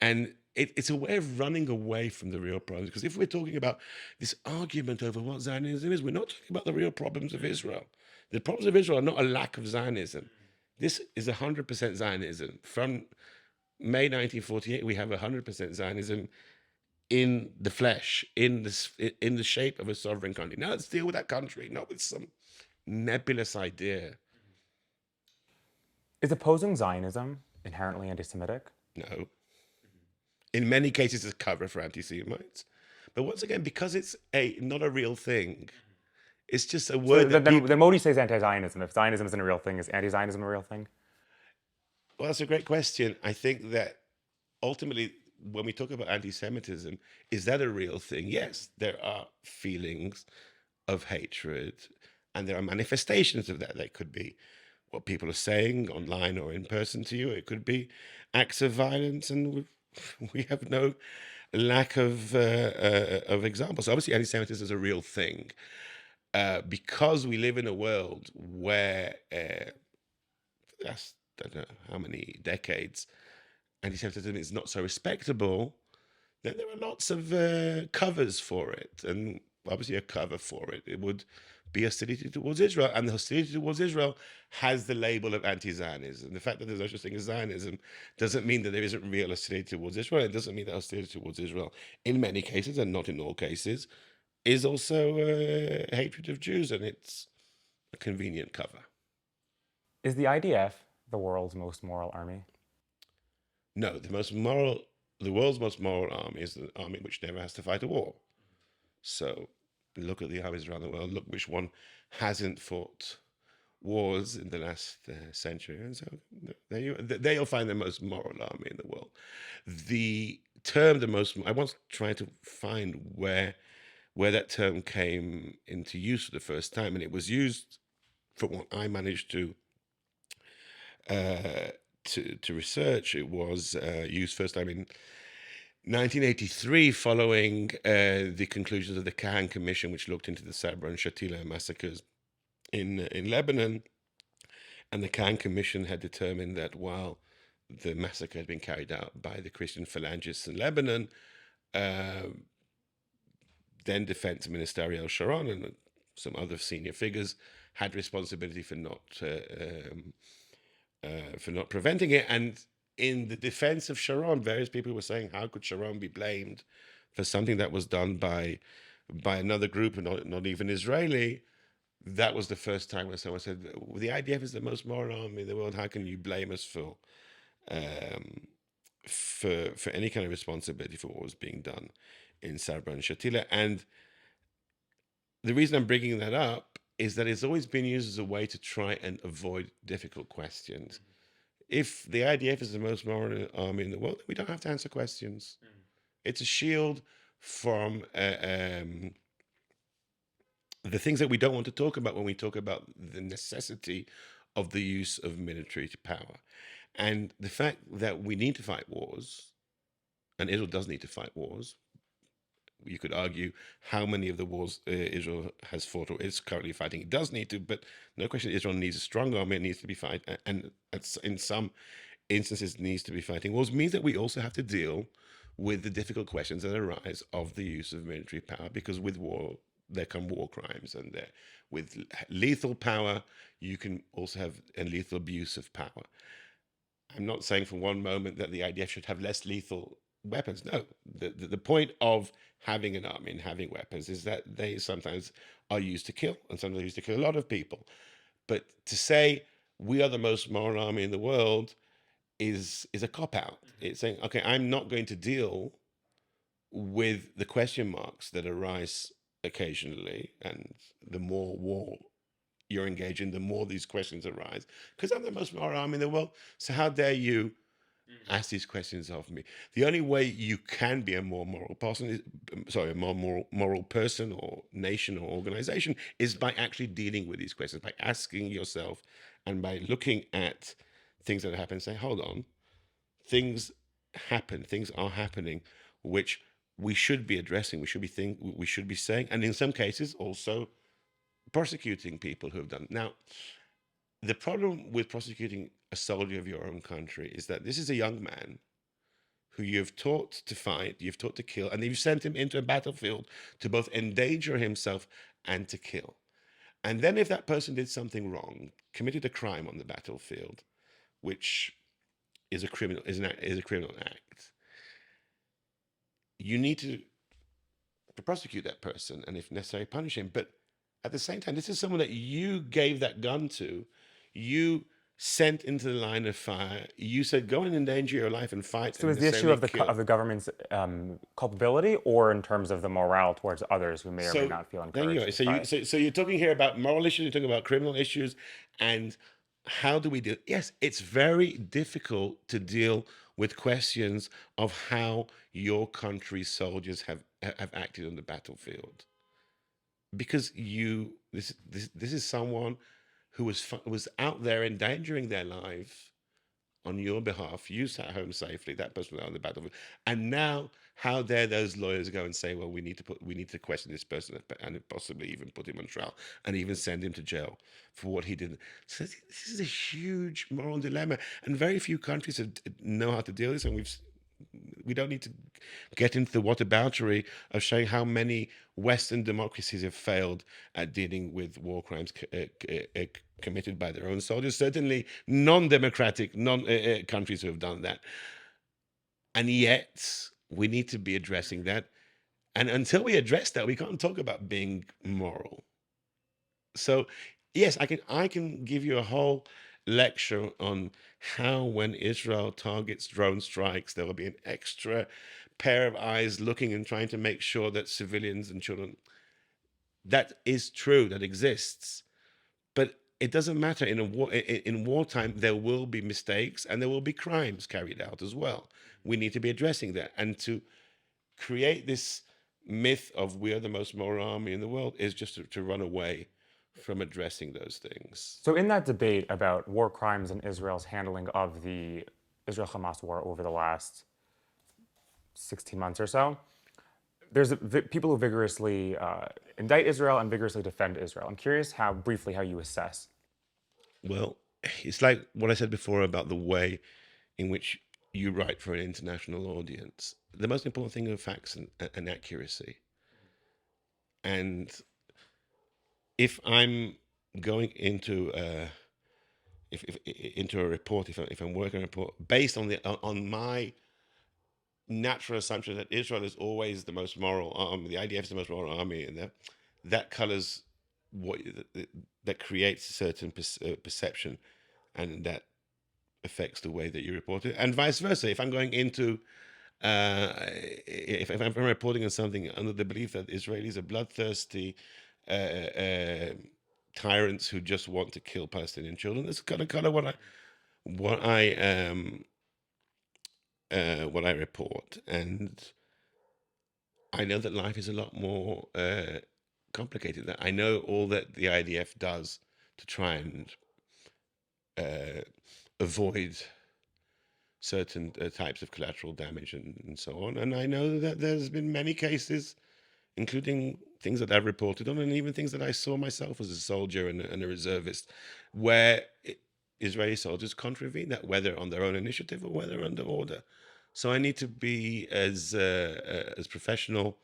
And it's a way of running away from the real problems. Because if we're talking about this argument over what Zionism is, we're not talking about the real problems of Israel. The problems of Israel are not a lack of Zionism. This is 100% Zionism. From May 1948, we have 100% Zionism in the flesh, in the shape of a sovereign country. Now let's deal with that country, not with some nebulous idea. Is opposing Zionism inherently anti-Semitic? No. In many cases, it's a cover for anti-Semites. But once again, because it's not a real thing, it's just a word Then Modi says anti-Zionism. If Zionism isn't a real thing, is anti-Zionism a real thing? Well, that's a great question. I think that ultimately, when we talk about anti-Semitism, is that a real thing? Yes, there are feelings of hatred, and there are manifestations of that. They could be what people are saying online or in person to you. It could be acts of violence, and we have no lack of examples. Obviously, anti-Semitism is a real thing. Because we live in a world where, I don't know how many decades, anti-Semitism is not so respectable, then there are lots of covers for it. And obviously a cover for it would be hostility towards Israel. And the hostility towards Israel has the label of anti-Zionism. The fact that there's no such thing as Zionism doesn't mean that there isn't real hostility towards Israel. It doesn't mean that hostility towards Israel, in many cases, and not in all cases, is also hatred of Jews, and it's a convenient cover. Is the IDF the world's most moral army? No, the world's most moral army is the army which never has to fight a war. So look at the armies around the world, look which one hasn't fought wars in the last century. And so there you'll find the most moral army in the world. The term I was trying to find where that term came into use for the first time, and it was used, from what I managed to to research. It was used first time in 1983, following the conclusions of the Kahan Commission, which looked into the Sabra and Shatila massacres in Lebanon. And the Kahan Commission had determined that while the massacre had been carried out by the Christian phalangists in Lebanon, then Defense Minister Ariel Sharon and some other senior figures had responsibility for not preventing it. And in the defense of Sharon, various people were saying, how could Sharon be blamed for something that was done by another group, and not even Israeli? That was the first time when someone said, the IDF is the most moral army in the world. How can you blame us for any kind of responsibility for what was being done in Sabra and Shatila? And the reason I'm bringing that up is that it's always been used as a way to try and avoid difficult questions. If the IDF is the most moral army in the world, we don't have to answer questions. It's a shield from the things that we don't want to talk about when we talk about the necessity of the use of military power. And the fact that we need to fight wars, and Israel does need to fight wars. You could argue how many of the wars Israel has fought or is currently fighting. It does need to, but no question Israel needs a strong army. It needs to be fighting, and in some instances needs to be fighting wars. Means that we also have to deal with the difficult questions that arise of the use of military power, because with war, there come war crimes, and with lethal power, you can also have a lethal abuse of power. I'm not saying for one moment that the IDF should have less lethal weapons. No, the point of having an army and having weapons is that they sometimes are used to kill, and sometimes used to kill a lot of people. But to say we are the most moral army in the world is a cop-out. It's saying, okay, I'm not going to deal with the question marks that arise occasionally, and the more war you're engaged in, the more these questions arise, because I'm the most moral army in the world. So how dare you ask these questions of me? The only way you can be a more moral person a more moral person or nation or organization is by actually dealing with these questions, by asking yourself and by looking at things that happen and saying, hold on, things are happening, which we should be addressing, we should be saying, and in some cases also prosecuting people who have done. Now, the problem with prosecuting a soldier of your own country is that this is a young man who you've taught to fight, you've taught to kill, and you've sent him into a battlefield to both endanger himself and to kill. And then if that person did something wrong, committed a crime on the battlefield, which is a criminal act, you need to prosecute that person, and if necessary, punish him. But at the same time, this is someone that you gave that gun to, you sent into the line of fire, you said, go and endanger your life and fight. So is the issue of the government's culpability, or in terms of the morale towards others who may or may not feel encouraged? So you're talking here about moral issues, you're talking about criminal issues, and how do we deal? Yes, it's very difficult to deal with questions of how your country's soldiers have acted on the battlefield, because this is someone who was out there endangering their life on your behalf. You sat home safely, that person was out on the battlefield, and now how dare those lawyers go and say, well, we need to question this person and possibly even put him on trial and even send him to jail for what he did. So this is a huge moral dilemma, and very few countries know how to deal with this. And we don't need to get into the whataboutery of showing how many Western democracies have failed at dealing with war crimes committed by their own soldiers. Certainly non-democratic countries who have done that. And yet we need to be addressing that. And until we address that, we can't talk about being moral. So yes, I can give you a whole lecture on how, when Israel targets drone strikes, there will be an extra pair of eyes looking and trying to make sure that civilians and children. That is true, that exists, but it doesn't matter. In wartime, there will be mistakes and there will be crimes carried out as well. We need to be addressing that, and to create this myth of we are the most moral army in the world is just to run away from addressing those things. So in that debate about war crimes and Israel's handling of the Israel-Hamas war over the last 16 months or so, there's people who vigorously indict Israel and vigorously defend Israel. I'm curious briefly how you assess. Well, it's like what I said before about the way in which you write for an international audience. The most important thing are facts and accuracy. And if I'm going into into a report, if I'm working on a report based on my natural assumption that Israel is always the most moral army, the IDF is the most moral army, and that colors what that creates a certain perception, and that affects the way that you report it, and vice versa. If I'm going into if I'm reporting on something under the belief that Israelis are bloodthirsty tyrants who just want to kill Palestinian children, that's kind of what I report. And I know that life is a lot more complicated. That I know all that the IDF does to try and avoid certain types of collateral damage and so on. And I know that there's been many cases, including things that I've reported on, and even things that I saw myself as a soldier and a reservist, where Israeli soldiers contravene that, whether on their own initiative or whether under order. So I need to be as professional,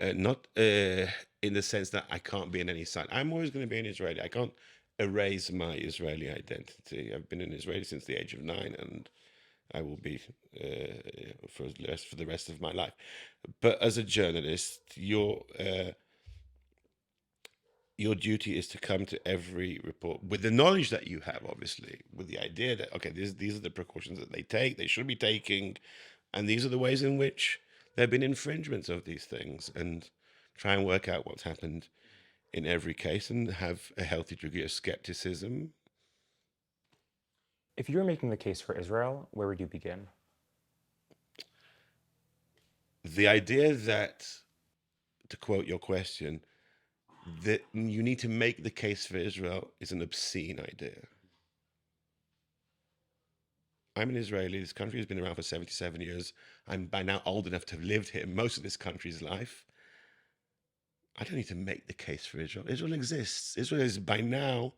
not in the sense that I can't be in any side. I'm always going to be an Israeli. I can't erase my Israeli identity. I've been an Israeli since the age of 9, and I will be for the rest of my life. But as a journalist, your duty is to come to every report with the knowledge that you have, obviously, with the idea that, okay, these are the precautions that they should be taking, and these are the ways in which there have been infringements of these things, and try and work out what's happened in every case and have a healthy degree of skepticism. If you were making the case for Israel, where would you begin? The idea that, to quote your question, that you need to make the case for Israel is an obscene idea. I'm an Israeli. This country has been around for 77 years. I'm by now old enough to have lived here most of this country's life. I don't need to make the case for Israel. Israel exists. Israel is by now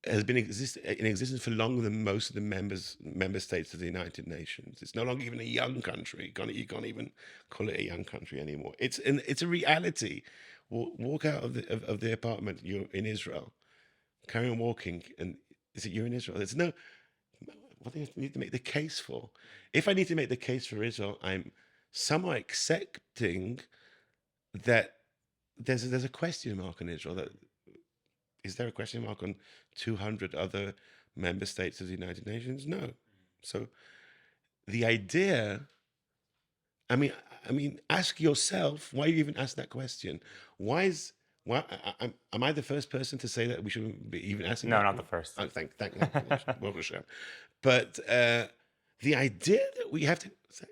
has been in existence for longer than most of the member states of the United Nations. It's no longer even a young country. You can't even call it a young country anymore. It's a reality. Walk out of the apartment. You're in Israel. Carry on walking, and is it you're in Israel? There's no. What do you need to make the case for? If I need to make the case for Israel, I'm somewhat accepting that there's a question mark on Israel. That is there a question mark on 200 other member states of the United Nations? No. So the idea, I mean, ask yourself why you even ask that question. Why am I the first person to say that we shouldn't be even asking? No, that? not the first. Oh, thank you. But the idea that we have to say,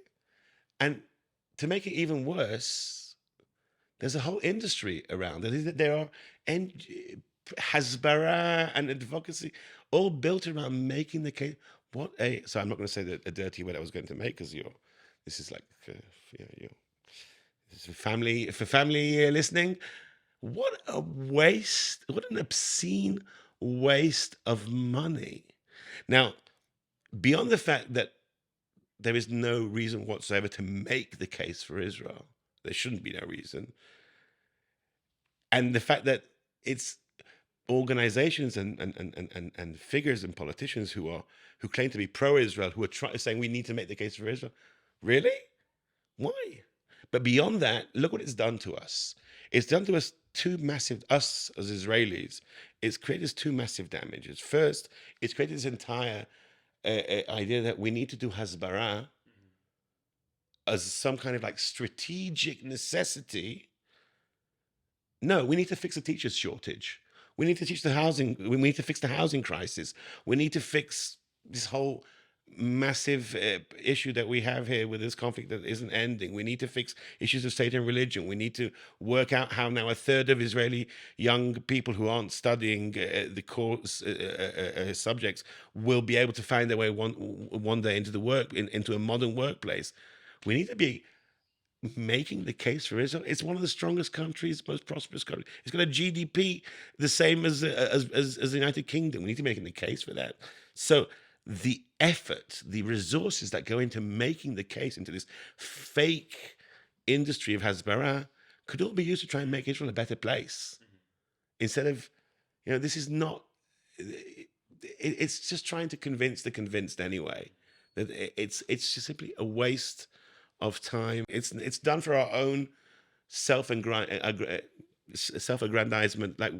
and to make it even worse, there's a whole industry around it. There are hasbara and advocacy, all built around making the case. So I'm not going to say a dirty word I was going to make, because this is like this is for family listening. What a waste! What an obscene waste of money. Now, beyond the fact that there is no reason whatsoever to make the case for Israel, there shouldn't be no reason, and the fact that it's organizations and figures and politicians who claim to be pro-Israel, who are saying we need to make the case for Israel. Really? Why? But beyond that, look what it's done to us. It's done to us us as Israelis. It's created us two massive damages. First, it's created this entire idea that we need to do hasbara as some kind of like strategic necessity. No, we need to fix the teachers' shortage. We need to teach the housing. We need to fix the housing crisis. We need to fix this whole massive issue that we have here with this conflict that isn't ending. We need to fix issues of state and religion. We need to work out how now a third of Israeli young people who aren't studying the core subjects will be able to find their way one day into the into a modern workplace. We need to be making the case for Israel. It's one of the strongest countries, most prosperous countries. It's got a GDP the same as the United Kingdom. We need to be making the case for that. So the effort, the resources that go into making the case into this fake industry of Hasbara could all be used to try and make Israel a better place. Instead of, this is not, it's just trying to convince the convinced anyway. That it's just simply a waste of time. It's done for our own self-aggrandizement. Like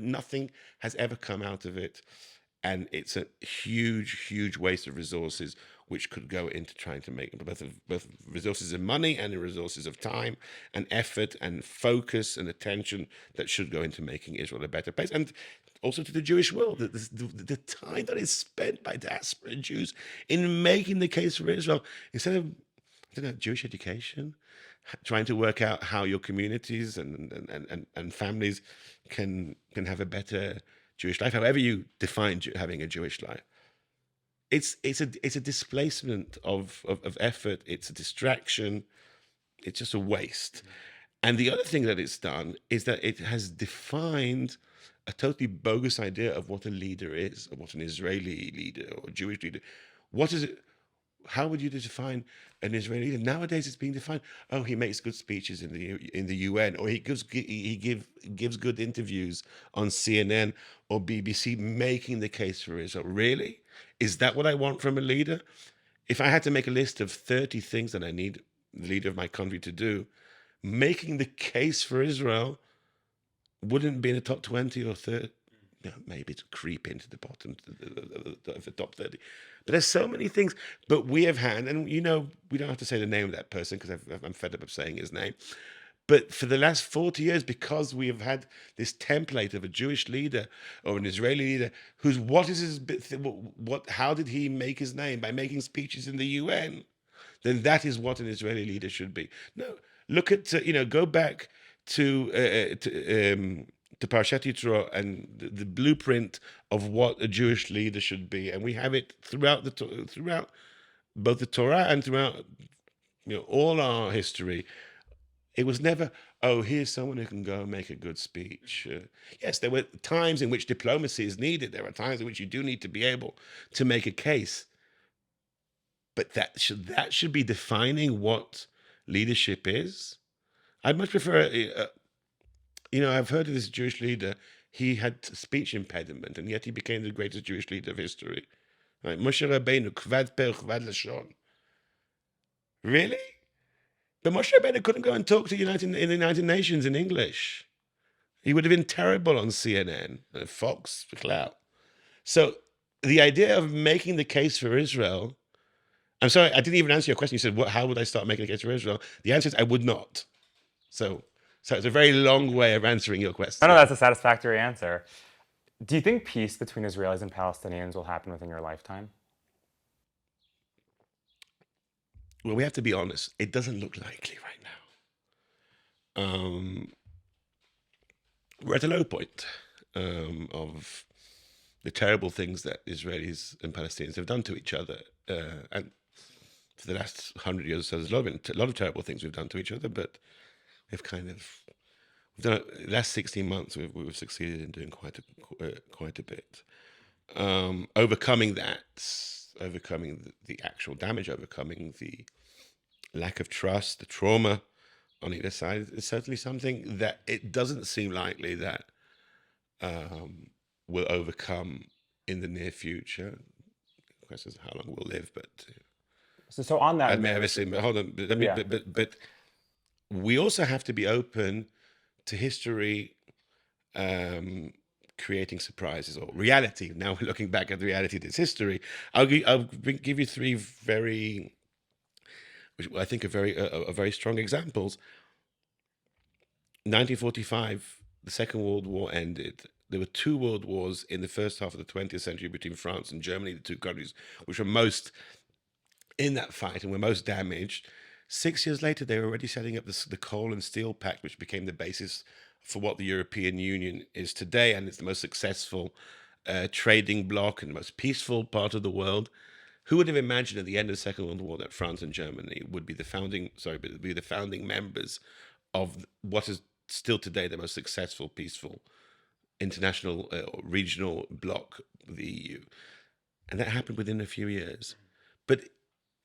nothing has ever come out of it, and it's a huge waste of resources, which could go into trying to make both resources of money and the resources of time and effort and focus and attention that should go into making Israel a better place, and also to the Jewish world. The time that is spent by diaspora Jews in making the case for Israel, instead of Jewish education, trying to work out how your communities and families can have a better Jewish life, however you define having a Jewish life. It's a displacement of effort. It's a distraction. It's just a waste. And the other thing that it's done is that it has defined a totally bogus idea of what a leader is, or what an Israeli leader or a Jewish leader. What is it? How would you define an Israeli leader? Nowadays, it's being defined. Oh, he makes good speeches in the UN, or he gives good interviews on CNN or BBC, making the case for Israel. Really, is that what I want from a leader? If I had to make a list of 30 things that I need the leader of my country to do, making the case for Israel wouldn't be in the top 20 or 30. Maybe to creep into the bottom of the top 30. But there's so many things. But we have had, and we don't have to say the name of that person because I'm fed up of saying his name. But for the last 40 years, because we have had this template of a Jewish leader or an Israeli leader, how did he make his name? By making speeches in the UN. Then that is what an Israeli leader should be. No, look at, go back to Parashat Yitro and the blueprint of what a Jewish leader should be, and we have it throughout both the Torah and throughout all our history. It was never, oh, here's someone who can go and make a good speech. Yes, there were times in which diplomacy is needed. There are times in which you do need to be able to make a case, but that should be defining what leadership is. I'd much prefer. I've heard of this Jewish leader. He had speech impediment, and yet he became the greatest Jewish leader of history. Right? Moshe Rabbeinu, kvad per, kvad lashon. Really? But Moshe Rabbeinu couldn't go and talk to in the United Nations in English. He would have been terrible on CNN, Fox, for clout. So the idea of making the case for Israel. I'm sorry, I didn't even answer your question. You said, how would I start making a case for Israel? The answer is I would not. So it's a very long way of answering your question. No, that's a satisfactory answer. Do you think peace between Israelis and Palestinians will happen within your lifetime? Well, we have to be honest. It doesn't look likely right now. We're at a low point of the terrible things that Israelis and Palestinians have done to each other. And for the last 100 years or so, there's a lot of terrible things we've done to each other, but we've done it. The last 16 months, we've succeeded in doing quite a bit. Overcoming the actual damage, overcoming the lack of trust, the trauma on either side is certainly something that it doesn't seem likely that will overcome in the near future. The question is how long we'll live, but so on that. Hold on, but we also have to be open to history creating surprises, or reality. Now we're looking back at the reality that's history. I'll give you three which I think are very strong examples. 1945, the Second World War ended. there were two world wars in the first half of the 20th century between France and Germany, the two countries which were most in that fight and were most damaged. 6 years later, they were already setting up the Coal and Steel Pact, which became the basis for what the European Union is today, and it's the most successful trading bloc and the most peaceful part of the world. Who would have imagined at the end of the Second World War that France and Germany would be the founding members of what is still today the most successful, peaceful international regional bloc, the EU? And that happened within a few years. But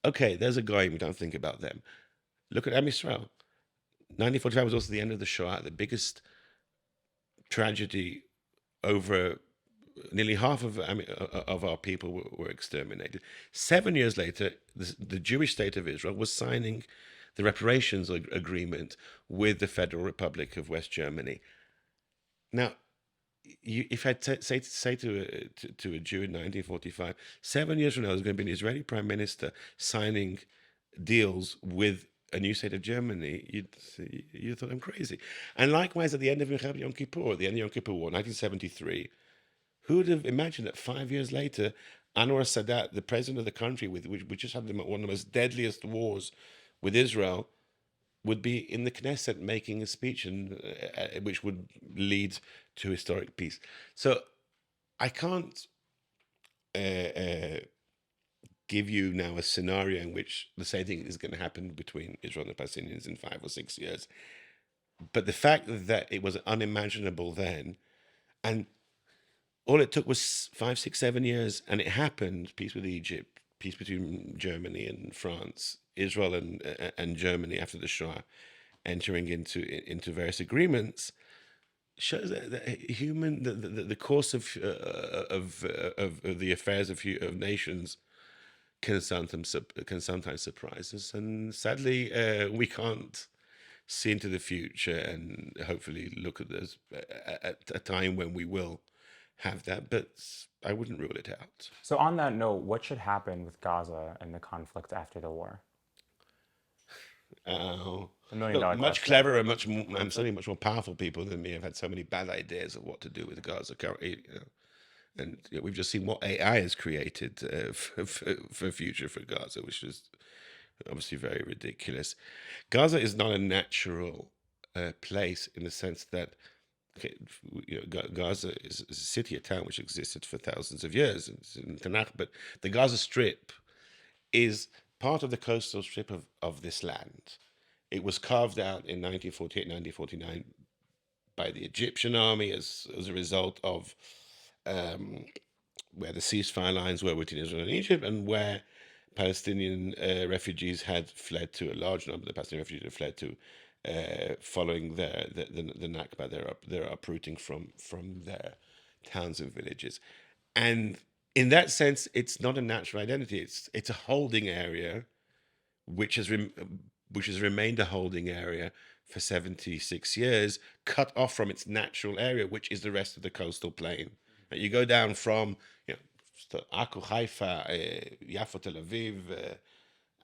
okay, there's a guy, we don't think about them. Look at Am Yisrael. 1945 was also the end of the Shoah, the biggest tragedy. Over nearly half of our people were exterminated. 7 years later, the Jewish state of Israel was signing the reparations agreement with the Federal Republic of West Germany. Now, if I say to a Jew in 1945, 7 years from now, there's going to be an Israeli prime minister signing deals with a new state of Germany, you thought I'm crazy. And likewise, at the end of Yom Kippur, at the end of Yom Kippur War, 1973, who would have imagined that 5 years later, Anwar Sadat, the president of the country, which just had one of the most deadliest wars with Israel, would be in the Knesset making a speech, and which would lead to historic peace. So I can't give you now a scenario in which the same thing is going to happen between Israel and the Palestinians in 5 or 6 years. But the fact that it was unimaginable then, and all it took was 5, 6, 7 years, and it happened, peace with Egypt, peace between Germany and France, Israel and Germany after the Shoah, entering into various agreements, shows that the course of the affairs of nations can sometimes surprise us, and sadly, we can't see into the future and hopefully look at this at a time when we will have that, but I wouldn't rule it out. So on that note, what should happen with Gaza and the conflict after the war? $1 million Look, much question. cleverer, I'm certainly much more powerful people than me have had so many bad ideas of what to do with Gaza currently. And we've just seen what AI has created for future for Gaza, which is obviously very ridiculous. Gaza is not a natural place in the sense that, okay, Gaza is a city, a town which existed for thousands of years in Tanakh, but the Gaza Strip is part of the coastal strip of this land. It was carved out in 1948, 1949 by the Egyptian army as a result of where the ceasefire lines were between Israel and Egypt, and where Palestinian refugees had fled to, a large number of the Palestinian refugees had fled to, following the Nakba, their uprooting from their towns and villages. And in that sense, it's not a natural identity. It's a holding area, which has remained a holding area for 76 years, cut off from its natural area, which is the rest of the coastal plain. And you go down from, Akko, Haifa, Yafo, Tel Aviv,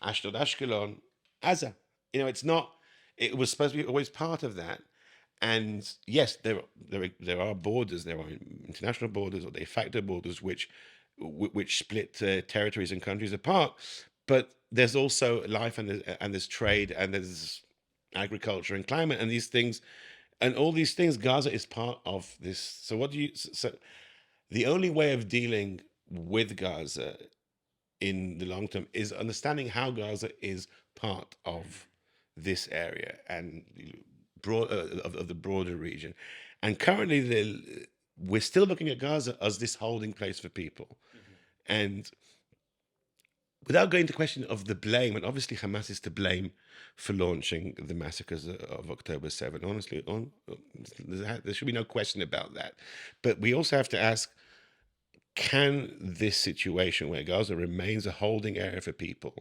Ashdod, Ashkelon, Gaza. It's not. It was supposed to be always part of that. And yes, there are borders. There are international borders or de facto borders which split territories and countries apart. But there's also life, and there's trade, and there's agriculture and climate, and these things, and all these things. Gaza is part of this. So the only way of dealing with Gaza in the long term is understanding how Gaza is part of this area and of the broader region. And currently, we're still looking at Gaza as this holding place for people. And without going to question of the blame, and obviously Hamas is to blame for launching the massacres of October 7. Honestly, there should be no question about that. But we also have to ask, can this situation where Gaza remains a holding area for people,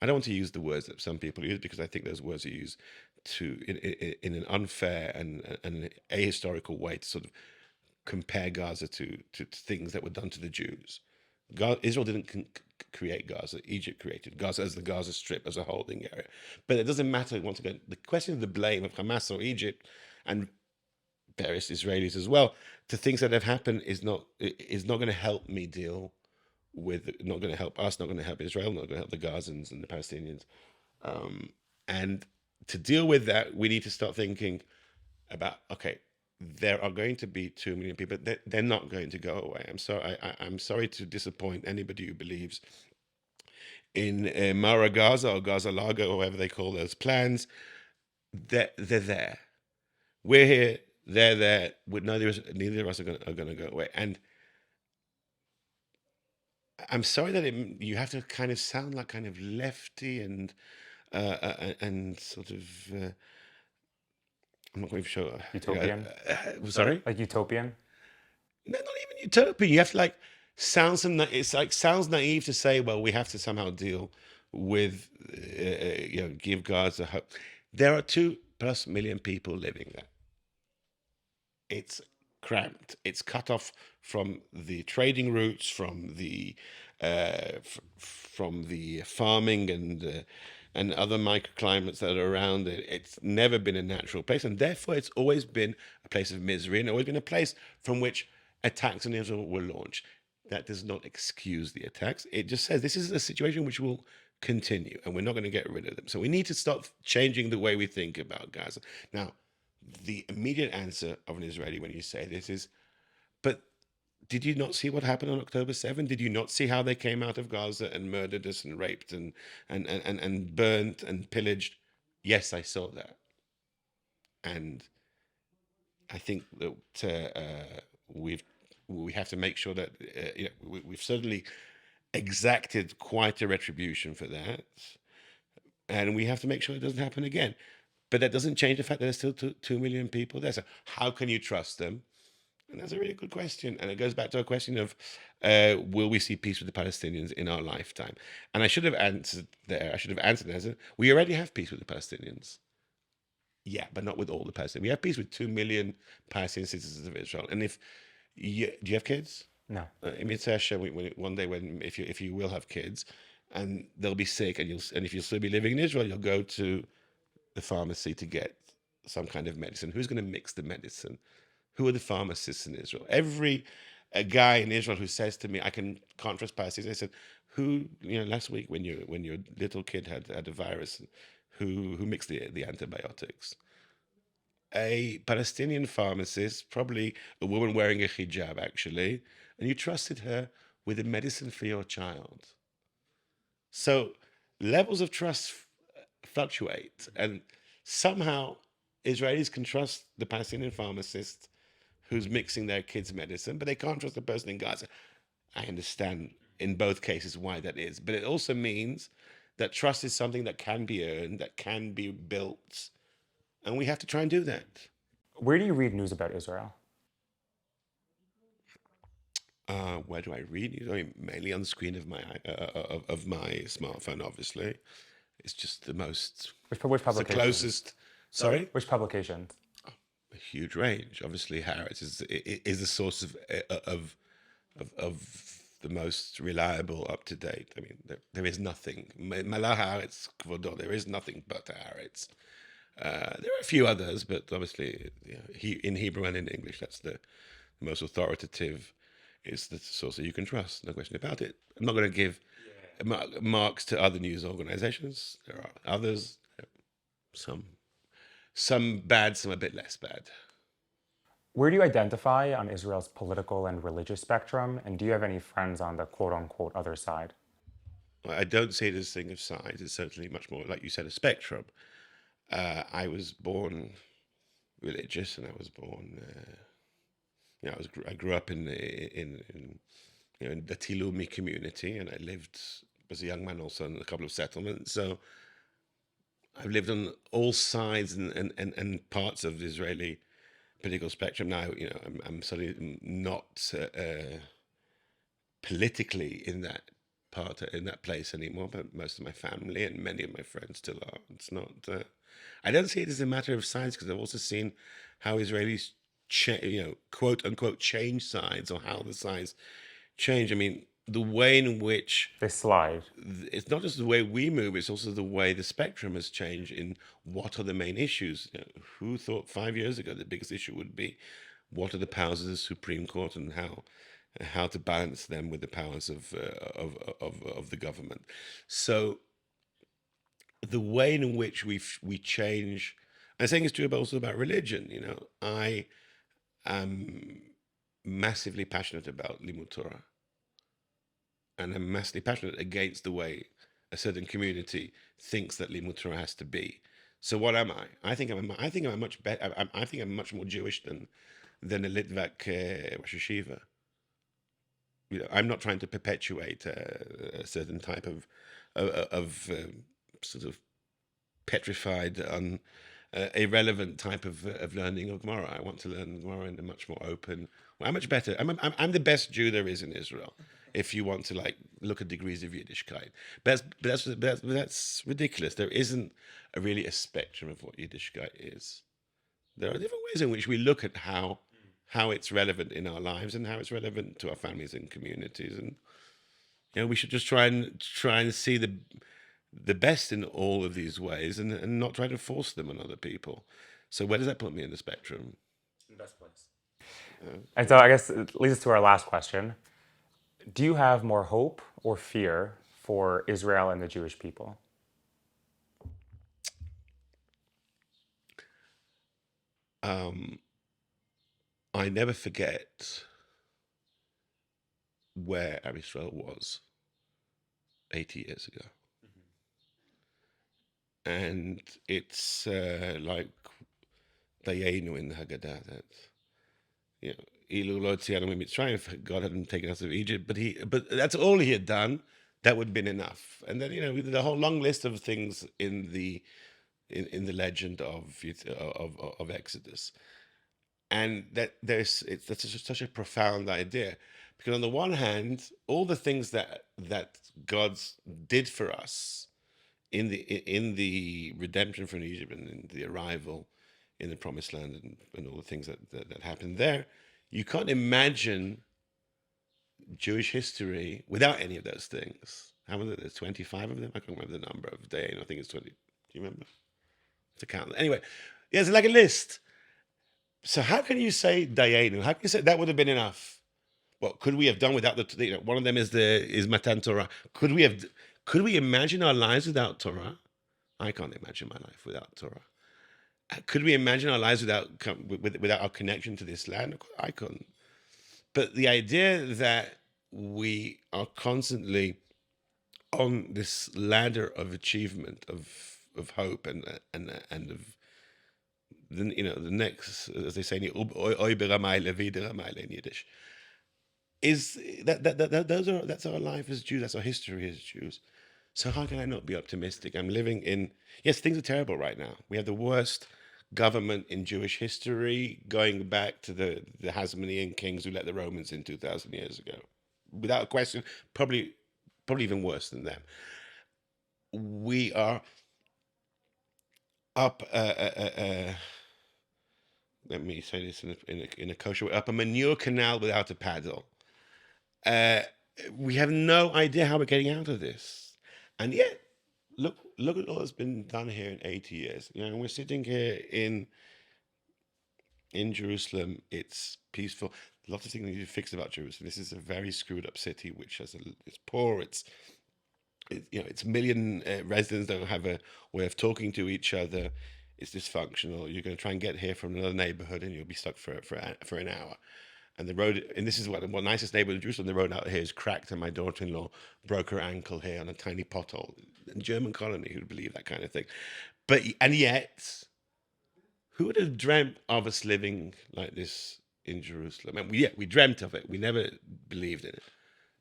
I don't want to use the words that some people use, because I think those words are used in an unfair and ahistorical way to sort of compare Gaza to things that were done to the Jews. Israel didn't create Gaza. Egypt created Gaza as the Gaza Strip, as a holding area. But it doesn't matter, once again, the question of the blame of Hamas or Egypt, and various Israelis as well, to things that have happened is not going to help me deal with, not going to help us, not going to help Israel, not going to help the Gazans and the Palestinians. And to deal with that, we need to start thinking about, okay, there are going to be 2 million people. They're not going to go away. I'm sorry to disappoint anybody who believes in Mara Gaza or Gaza Lago or whatever they call those plans. They're there. We're here. They're there. Neither of us are going to go away. And I'm sorry that you have to kind of sound like kind of lefty and sort of. I'm not quite sure. Utopian? Sorry? Like utopian? No, not even utopian. You have to like sounds naive to say, well, we have to somehow deal with, give Gaza hope. There are 2+ million people living there. It's cramped. It's cut off from the trading routes, from the farming and other microclimates that are around it. It's never been a natural place, and therefore it's always been a place of misery, and always been a place from which attacks on Israel were launched. That does not excuse the attacks. It just says this is a situation which will continue, and we're not going to get rid of them. So we need to start changing the way we think about Gaza. Now, the immediate answer of an Israeli when you say this is, but did you not see what happened on October 7? Did you not see how they came out of Gaza and murdered us and raped and burnt and pillaged? Yes, I saw that. And I think that we have to make sure that we've certainly exacted quite a retribution for that, and we have to make sure it doesn't happen again. But that doesn't change the fact that there's still 2 million people there. So how can you trust them? And that's a really good question. And it goes back to a question of, will we see peace with the Palestinians in our lifetime? And I should have answered there. I should have answered as we already have peace with the Palestinians. Yeah, but not with all the Palestinians. We have peace with 2 million Palestinian citizens of Israel. And do you have kids? No. One day if you will have kids, and they'll be sick, and if you'll still be living in Israel, you'll go to the pharmacy to get some kind of medicine. Who's going to mix the medicine? Who are the pharmacists in Israel? A guy in Israel who says to me, can't trust Palestinians. I said, last week when your little kid had a virus, who mixed the antibiotics? A Palestinian pharmacist, probably a woman wearing a hijab, actually, and you trusted her with the medicine for your child. So levels of trust fluctuate, and somehow Israelis can trust the Palestinian pharmacist who's mixing their kids' medicine, but they can't trust the person in Gaza. I understand in both cases why that is, but it also means that trust is something that can be earned, that can be built, and we have to try and do that. Where do you read news about Israel? Where do I read news? I mean, mainly on the screen of my smartphone. Obviously, it's just the most. Which publications? The closest. Sorry. Which publications? A huge range. Obviously, Haaretz is the source of the most reliable, up to date. I mean, there is nothing. Malah Haaretz Kvodo. There is nothing but Haaretz. There are a few others, but obviously, in Hebrew and in English, that's the most authoritative. Is the source that you can trust. No question about it. I'm not going to give marks to other news organizations. There are others. Some bad, some a bit less bad. Where do you identify on Israel's political and religious spectrum? And do you have any friends on the quote-unquote other side? I don't see it as a thing of size. It's certainly much more, like you said, a spectrum. I was born religious, and I was born... I grew up in the Tilumi community, and I lived as a young man also in a couple of settlements. So I've lived on all sides and parts of the Israeli political spectrum. Now, I'm certainly not politically in that place anymore, but most of my family and many of my friends still are. It's not. I don't see it as a matter of sides, because I've also seen how Israelis quote unquote change sides, or how the sides change. I mean, the way in which They slide. it's not just the way we move, it's also the way the spectrum has changed in what are the main issues. Who thought 5 years ago the biggest issue would be what are the powers of the Supreme Court and how to balance them with the powers of the government. So the way in which we change, I think it's true also about religion. I am massively passionate about Limud Torah, and I'm massively passionate against the way a certain community thinks that Limud Torah has to be. So what am I? I think I'm much better. I think I'm much more Jewish than a Litvak Rosh Yeshiva. I'm not trying to perpetuate a certain type of sort of petrified, irrelevant type of learning of Gemara. I want to learn Gemara in a much more open. I'm much better. I'm the best Jew there is in Israel. If you want to look at degrees of Yiddishkeit, but that's ridiculous. There isn't really a spectrum of what Yiddishkeit is. There are different ways in which we look at how it's relevant in our lives and how it's relevant to our families and communities, and we should just try and see the best in all of these ways and not try to force them on other people. So where does that put me in the spectrum? The best place. And so I guess it leads us to our last question. Do you have more hope or fear for Israel and the Jewish people? I never forget where Israel was 80 years ago. And it's like Dayenu in the Haggadah, that Ilu lo tzianu miMitzrayim, God hadn't taken us out of Egypt, but that's all he had done. That would have been enough. And then the whole long list of things in the legend of Exodus, and that's such a profound idea, because on the one hand, all the things that God did for us in the redemption from Egypt and in the arrival in the Promised Land and all the things that happened there, you can't imagine Jewish history without any of those things. How many? There's 25 of them. I can't remember the number of day. I think it's 20. Do you remember? To count. Anyway, yeah, it's like a list. So how can you say Dayenu? How can you say that would have been enough? What could we have done without the? One of them is Matan Torah. Could we imagine our lives without Torah? I can't imagine my life without Torah. Could we imagine our lives without our connection to this land? I couldn't. But the idea that we are constantly on this ladder of achievement, of hope, and of the next, as they say in Yiddish, is that's our life as Jews, that's our history as Jews. So how can I not be optimistic? I'm living in, yes, things are terrible right now. We have the worst government in Jewish history, going back to the Hasmonean kings who let the Romans in 2,000 years ago. Without a question, probably even worse than them. We are up, let me say this in a kosher way, up a manure canal without a paddle. We have no idea how we're getting out of this. And yet, look at all that's been done here in 80 years. We're sitting here in Jerusalem. It's peaceful. Lots of things need to be fixed about Jerusalem. This is a very screwed up city, which it's poor. It's a million residents don't have a way of talking to each other. It's dysfunctional. You're going to try and get here from another neighborhood, and you'll be stuck for an hour. And the road, and this is what nicest neighborhood in Jerusalem. The road out here is cracked, and my daughter-in-law broke her ankle here on a tiny pothole. In German colony, who'd believe that kind of thing? And yet, who would have dreamt of us living like this in Jerusalem? And we dreamt of it. We never believed in it.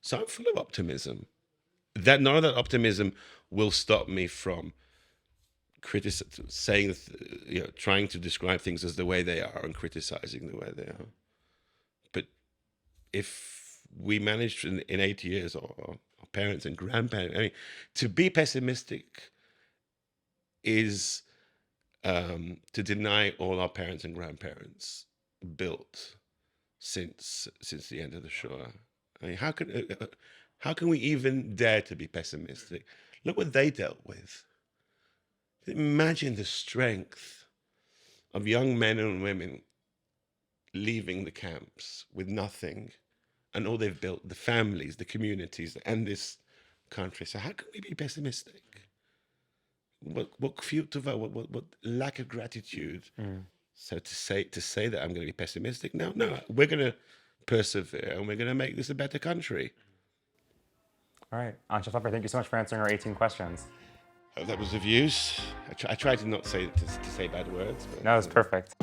So I'm full of optimism. That none of that optimism will stop me from saying, trying to describe things as the way they are and criticizing the way they are. But if we managed in 80 years, or our parents and grandparents, to be pessimistic is to deny all our parents and grandparents built since the end of the Shoah. How could How can we even dare to be pessimistic? Look what they dealt with. Imagine the strength of young men and women leaving the camps with nothing, and all they've built, the families, the communities, and this country. So how can we be pessimistic? What lack of gratitude. So to say that I'm going to be pessimistic, no, we're going to persevere and we're going to make this a better country. All right, Anshel Pfeffer, thank you so much for answering our 18 questions. That was of use. I tried to not say to say bad words. But, That was perfect.